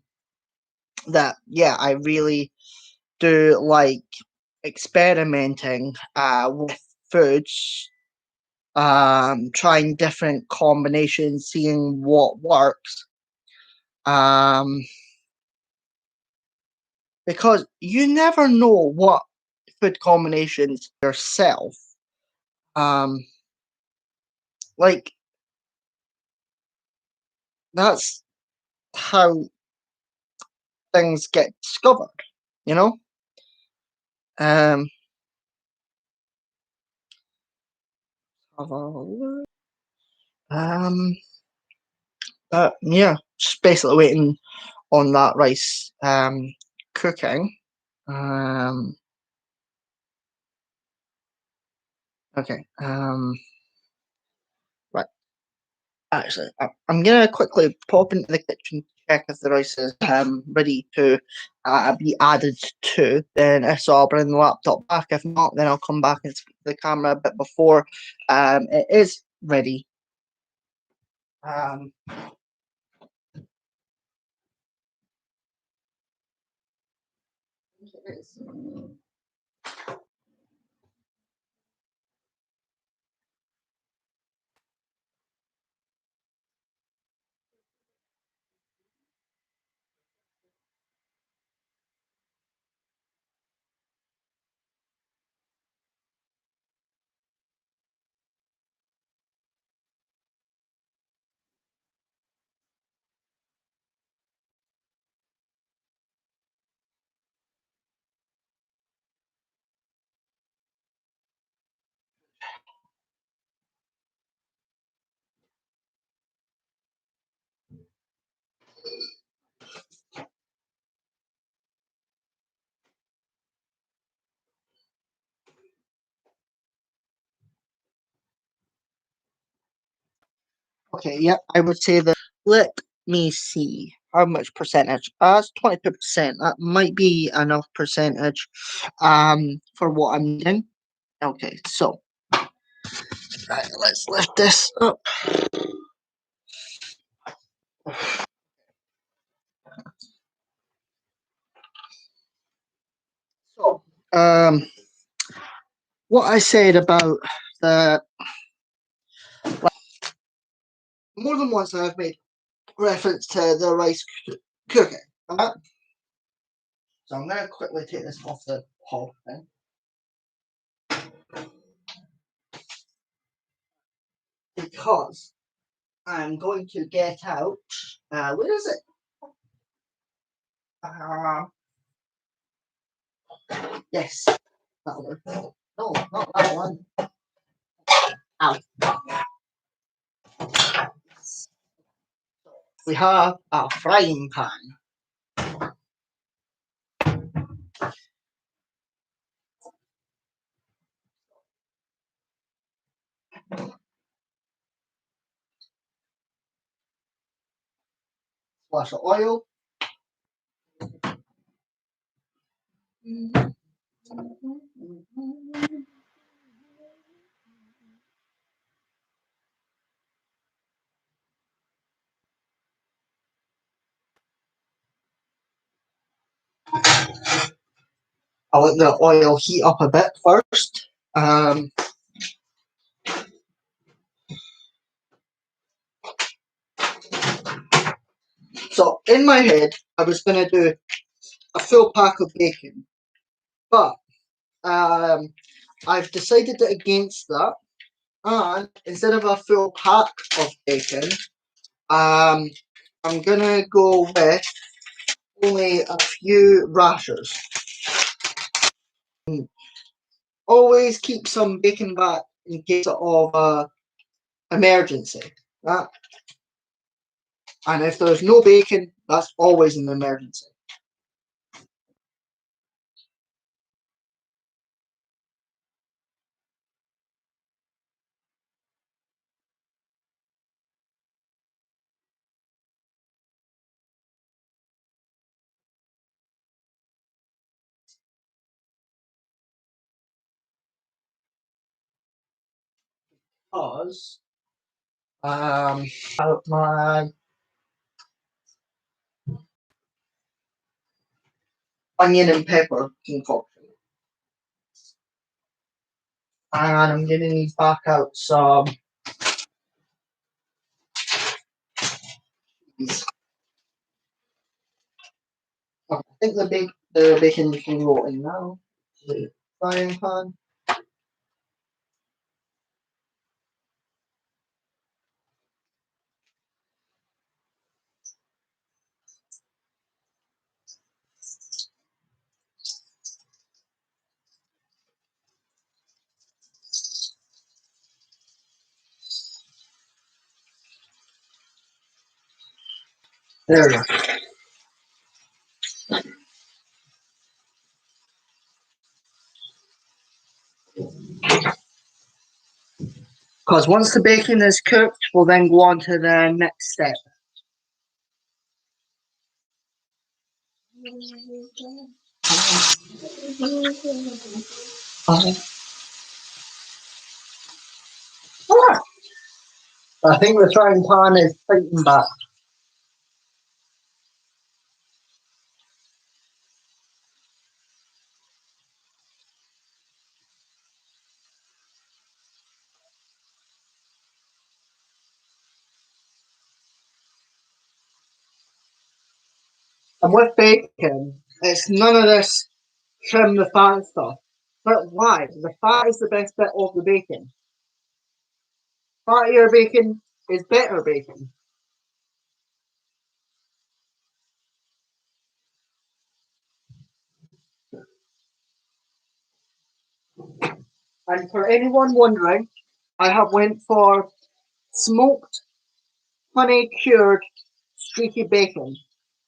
that yeah, I really do like experimenting with foods, trying different combinations, seeing what works. Um, because you never know what food combinations yourself. Um, like that's how things get discovered, you know. Um, have a look. Um, but yeah, just basically waiting on that rice cooking. Um, okay. Right. Actually, I'm gonna quickly pop into the kitchen to check if the rice is ready to be added to. Then if so, I'll bring the laptop back. If not, then I'll come back and speak to the camera a bit before it is ready. Um, it is. Okay, yep, I would say that. Let me see how much percentage. That's 22%. That might be enough percentage for what I'm doing. Okay, so right, let's lift this up. So, what I said about the more than once I've made reference to the rice cooking. Right? So I'm gonna quickly take this off the hob thing. Because I'm going to get out. Where is it? Uh, yes, that one. No, not that one. Ow. We have a frying pan. Splash of oil. I'll let the oil heat up a bit first. So in my head, I was going to do a full pack of bacon, but I've decided against that, and instead of a full pack of bacon, I'm gonna go with only a few rashers. Always keep some bacon back in case of emergency. Right? And if there's no bacon, that's always an emergency. Because out my onion and pepper concoction. And I'm gonna need back out some. I think the bacon can go in now. The frying pan. There we go. Because once the bacon is cooked, we'll then go on to the next step. I think the frying pan is fighting back. And with bacon, it's none of this trim the fat stuff. But why? The fat is the best bit of the bacon. Fattier bacon is better bacon. And for anyone wondering, I have went for smoked, honey cured, streaky bacon.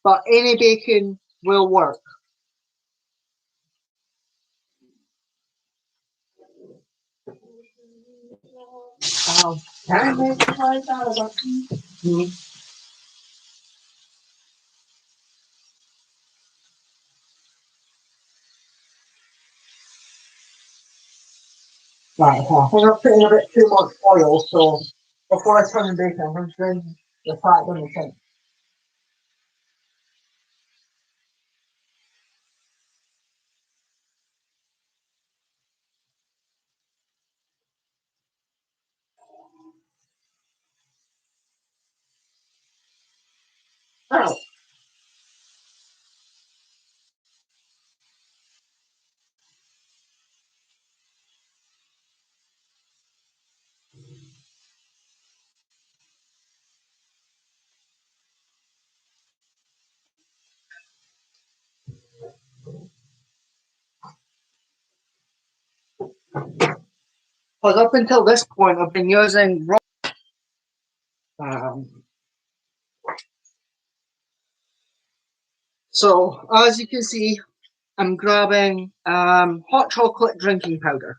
But any bacon will work. Can I make that? Right, I think I'm putting a bit too much oil, so before I turn the bacon, I'm going to drain the fat in the sink. Now, because up until this point, I've been using raw. Um, so, as you can see, I'm grabbing hot chocolate drinking powder.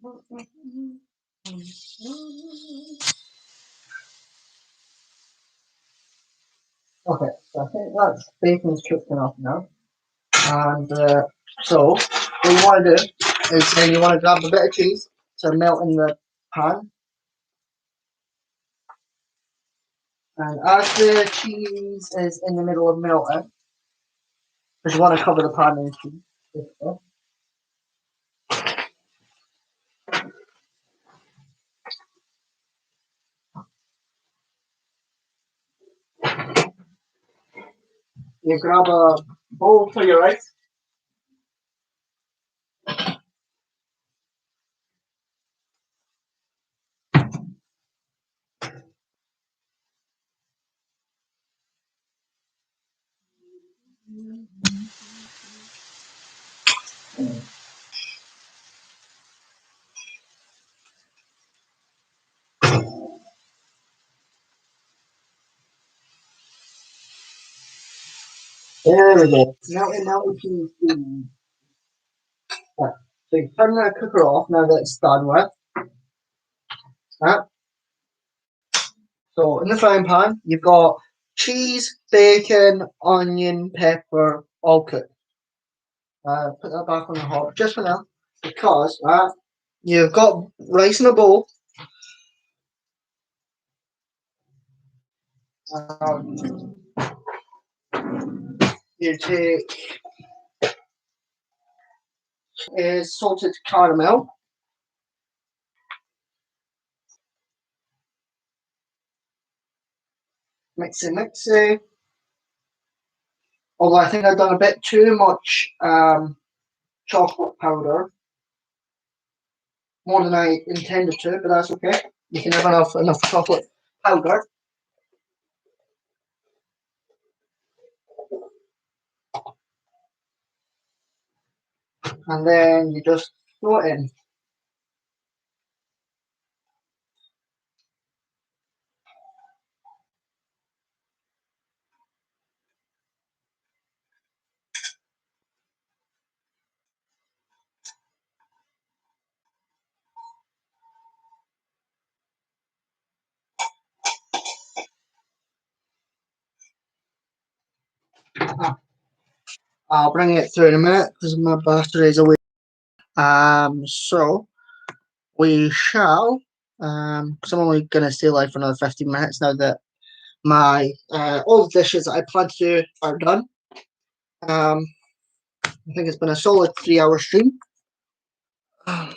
Okay, so I think that's bacon's cooked enough now. And so, what you want to do is then you want to grab a bit of cheese to melt in the pan. And as the cheese is in the middle of melting, because you want to cover the pan in cheese. You grab a bowl for your rice. There we go. Now we can see. Right. So you turn the cooker off now that it's done with. Right. So in the frying pan, you've got cheese, bacon, onion, pepper, all cooked. Put that back on the hob just for now because you've got rice in a bowl. Um, you take salted caramel, mixy. Although I think I've done a bit too much chocolate powder, more than I intended to, but that's okay. You can have enough chocolate powder. And then you just throw it in. I'll bring it through in a minute because my battery is away. So we shall. Because I'm only going to stay live for another 15 minutes now that my all the dishes that I plan to do are done. I think it's been a solid 3-hour stream. Let's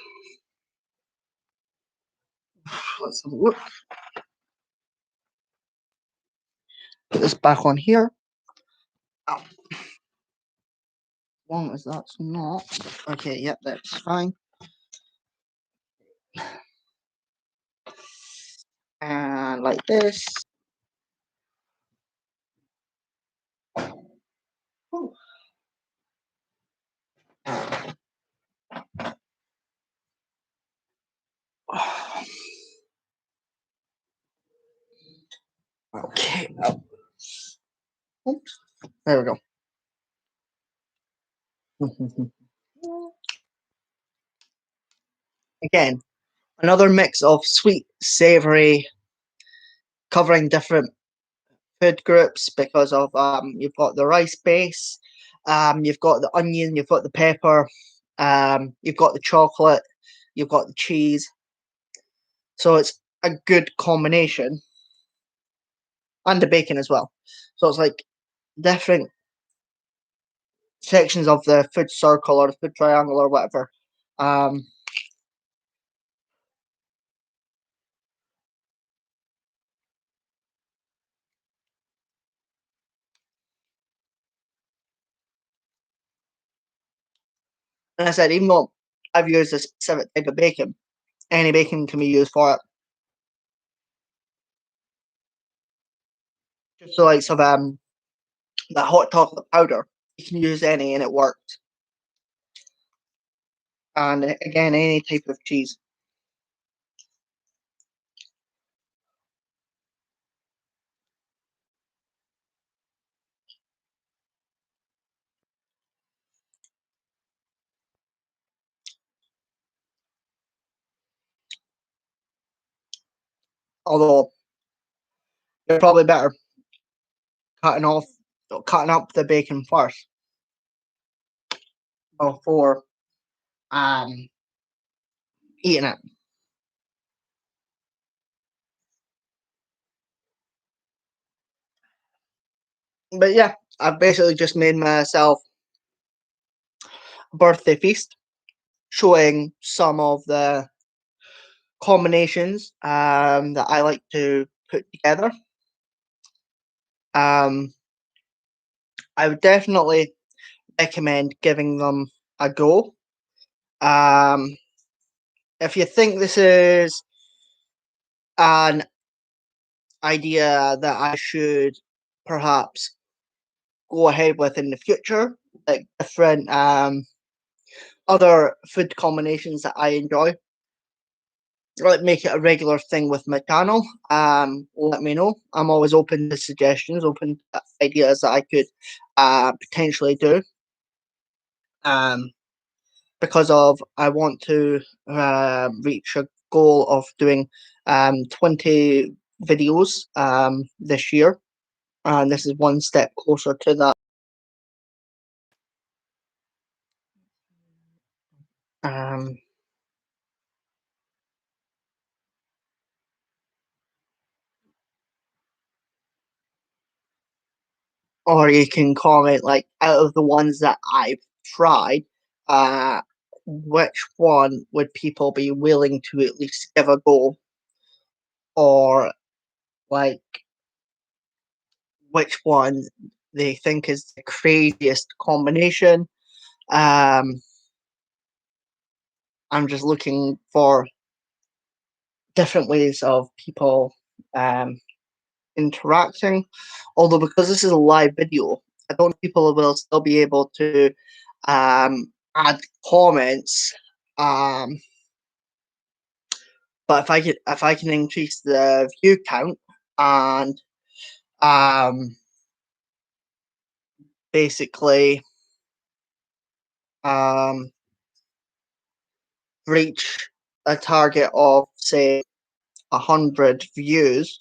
have a look. Put this back on here. As long as that's not. Okay, yep, that's fine. And like this. Ooh. Okay. Oops. There we go. Again, another mix of sweet, savoury, covering different food groups because of you've got the rice base, you've got the onion, you've got the pepper, you've got the chocolate, you've got the cheese. So it's a good combination, and the bacon as well. So it's like different sections of the food circle or the food triangle or whatever. And I said, even though I've used a specific type of bacon, any bacon can be used for it. Just the likes of the hot chocolate powder, you can use any and it worked. And again, any type of cheese. Although you're probably better cutting up the bacon first before eating it. But yeah, I've basically just made myself a birthday feast, showing some of the combinations that I like to put together. I would definitely recommend giving them a go. If you think this is an idea that I should perhaps go ahead with in the future, like different other food combinations that I enjoy, make it a regular thing with my channel, let me know. I'm always open to suggestions, open to ideas that I could potentially do. Because of I want to reach a goal of doing 20 videos this year, and this is one step closer to that. Um, or you can comment like out of the ones that I've tried, which one would people be willing to at least give a go, or like which one they think is the craziest combination. Um, I'm just looking for different ways of people um, interacting. Although because this is a live video, I don't know if people will still be able to add comments. Um, but if I can increase the view count and um, basically um, reach a target of say 100 views,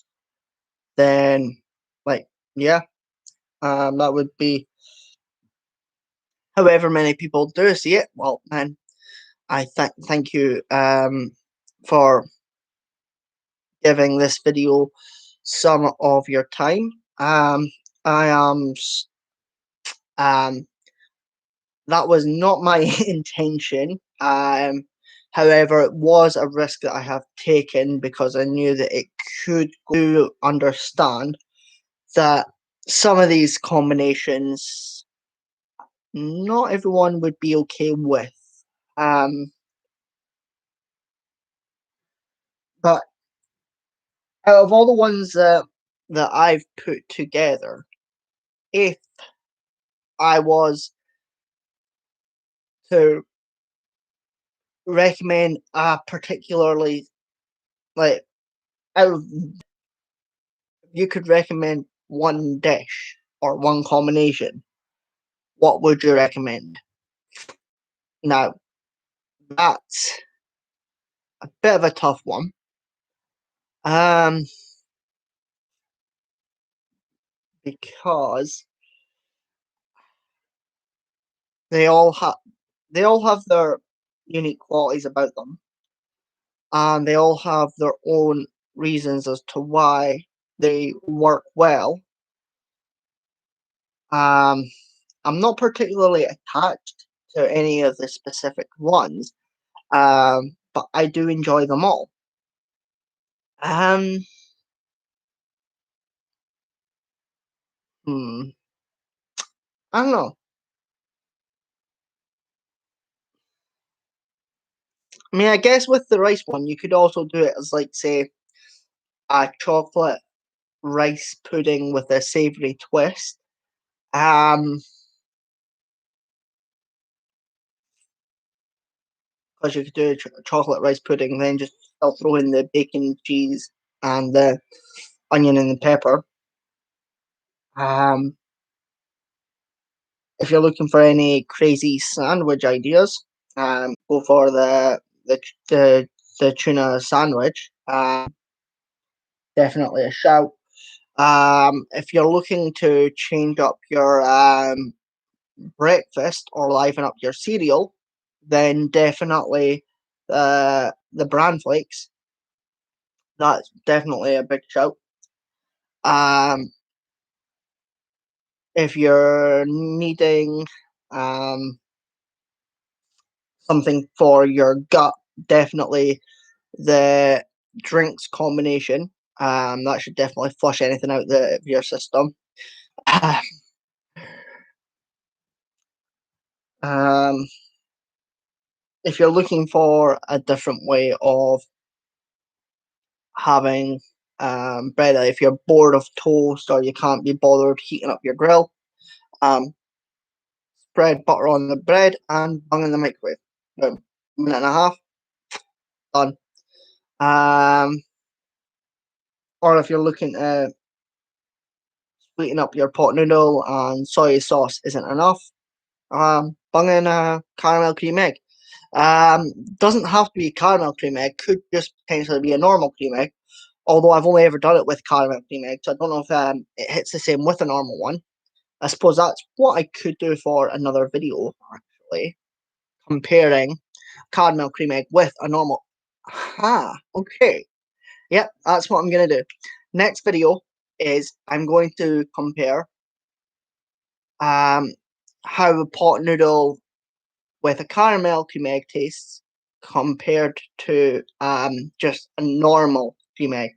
then like yeah, that would be however many people do see it. Well, then I thank you for giving this video some of your time. I am that was not my intention. However, it was a risk that I have taken because I knew that it could go understand that some of these combinations not everyone would be okay with. Um, but out of all the ones that I've put together, if I was to recommend a particularly like out of, you could recommend one dish or one combination, what would you recommend? Now that's a bit of a tough one. Um, because they all have their unique qualities about them, and they all have their own reasons as to why they work well. Um, I'm not particularly attached to any of the specific ones, but I do enjoy them all. Um, hmm, I don't know. I mean, I guess with the rice one, you could also do it as like, say, a chocolate rice pudding with a savory twist. Um, because you could do a chocolate rice pudding, then just I'll throw in the bacon, cheese, and the onion and the pepper. Um, if you're looking for any crazy sandwich ideas, go for the tuna sandwich. Definitely a shout. If you're looking to change up your breakfast or liven up your cereal, then definitely the bran flakes. That's definitely a big shout. Um, if you're needing um, something for your gut, definitely the drinks combination. That should definitely flush anything out of your system. um, if you're looking for a different way of having bread, if you're bored of toast or you can't be bothered heating up your grill, spread butter on the bread and bung in the microwave. Boom. Minute and a half, done. Or if you're looking to sweeten up your pot noodle and soy sauce isn't enough, bung in a caramel cream egg. Doesn't have to be caramel cream egg, could just potentially be a normal cream egg. Although I've only ever done it with caramel cream egg, so I don't know if it hits the same with a normal one. I suppose that's what I could do for another video, actually, comparing caramel cream egg with a normal. Okay. Yep, that's what I'm going to do. Next video is I'm going to compare how a pot noodle with a caramel cream egg tastes compared to just a normal cream egg.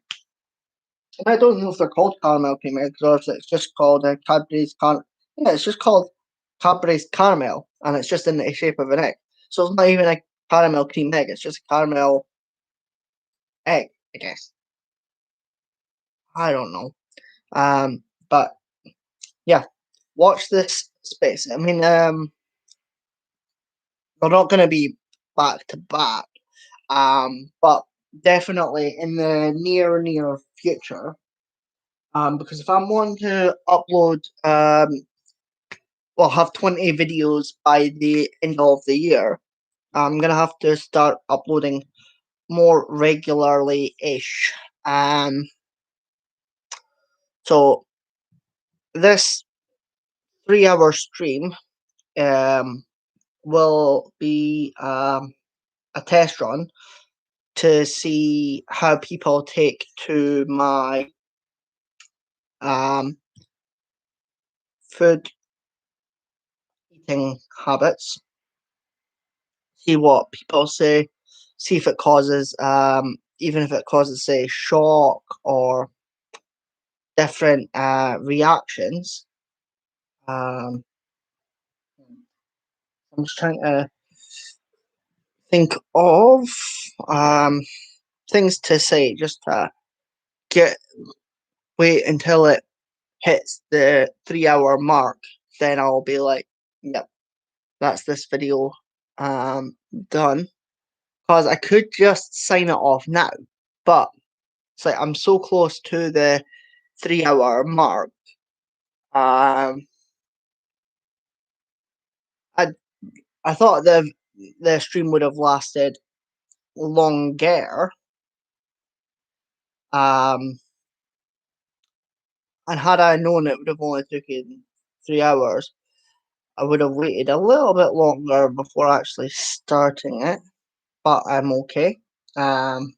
I don't know if they're called caramel cream eggs or if it's just called Cadbury's Yeah, it's just called Cadbury's caramel, and it's just in the shape of an egg. So it's not even a caramel cream egg. It's just a caramel egg, I guess. I don't know. But yeah, watch this space. I mean, they're not going to be back to back, but definitely in the near future. Because if I'm wanting to upload, well, have 20 videos by the end of the year, I'm gonna have to start uploading more regularly ish. So this 3 hour stream will be a test run to see how people take to my food eating habits, see what people say, see if it causes even if it causes, say, shock or different reactions. I'm just trying to think of things to say, just to get wait until it hits the 3 hour mark, then I'll be like, yep, that's this video done. Because I could just sign it off now, but it's like I'm so close to the 3 hour mark. I I thought the stream would have lasted longer. And had I known it would have only taken 3 hours, I would have waited a little bit longer before actually starting it. But I'm okay. And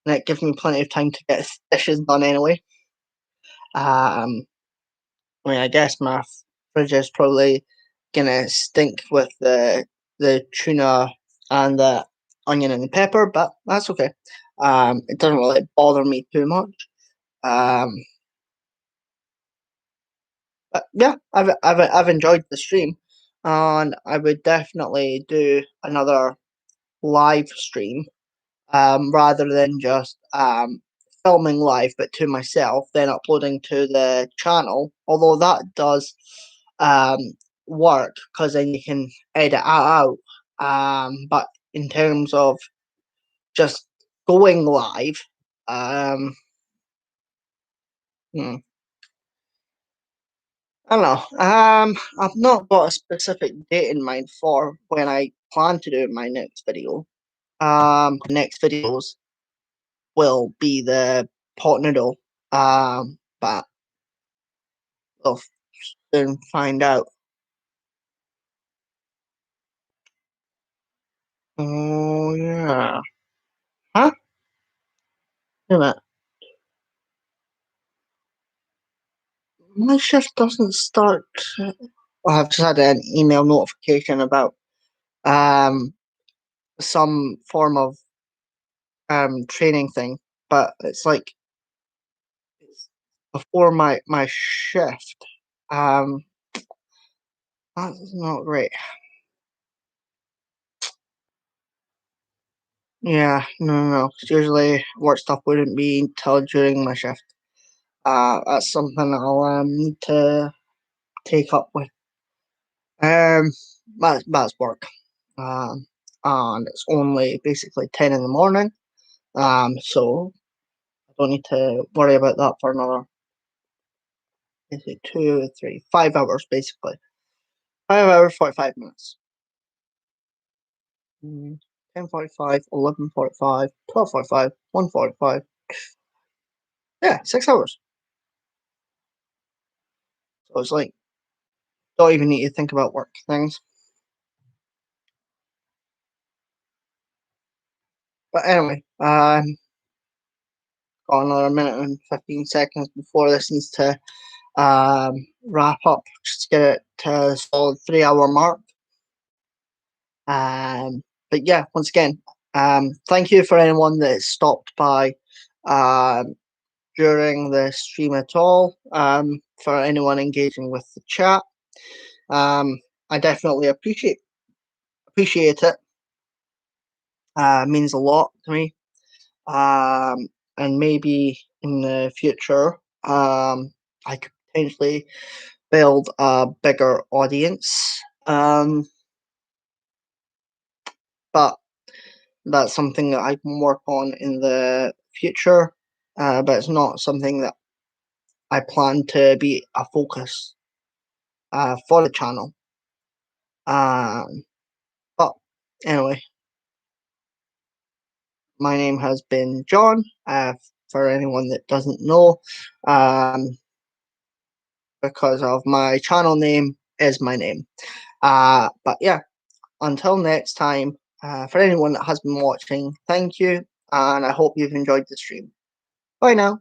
it gives me plenty of time to get dishes done anyway. I mean, I guess my fridge is probably gonna stink with the tuna and the onion and the pepper, but that's okay. It doesn't really bother me too much. But yeah, I've enjoyed the stream, and I would definitely do another live stream, rather than just filming live, but to myself, then uploading to the channel. Although that does um, work, because then you can edit it out. But in terms of just going live, hmm, I don't know. I've not got a specific date in mind for when I plan to do my next video. Next videos will be the pot noodle. But we'll soon find out. Oh yeah. Huh? Wait a minute. My shift doesn't start. I've just had an email notification about um some form of training thing, but it's like it's before my shift. Um, that's not great. Yeah, no. Usually work stuff wouldn't be until during my shift. That's something I'll need to take up with. Um, that's work. Um, and it's only basically 10 in the morning. So I don't need to worry about that for another, is it 2, 3, 5 hours basically. 5 hours, 45 minutes. 10:45, 11:45, 12:45, 1:45. Yeah, 6 hours. So it's like, don't even need to think about work things. But anyway, got another minute and 15 seconds before this needs to wrap up, just to get it to a solid 3 hour mark. But yeah, once again, thank you for anyone that stopped by during the stream at all. For anyone engaging with the chat, I definitely appreciate it. Means a lot to me. And maybe in the future, I could potentially build a bigger audience. But that's something that I can work on in the future. But it's not something that I plan to be a focus for the channel. But anyway, my name has been John. For anyone that doesn't know, because of my channel name is my name. But yeah, until next time, for anyone that has been watching, thank you, and I hope you've enjoyed the stream. Bye now.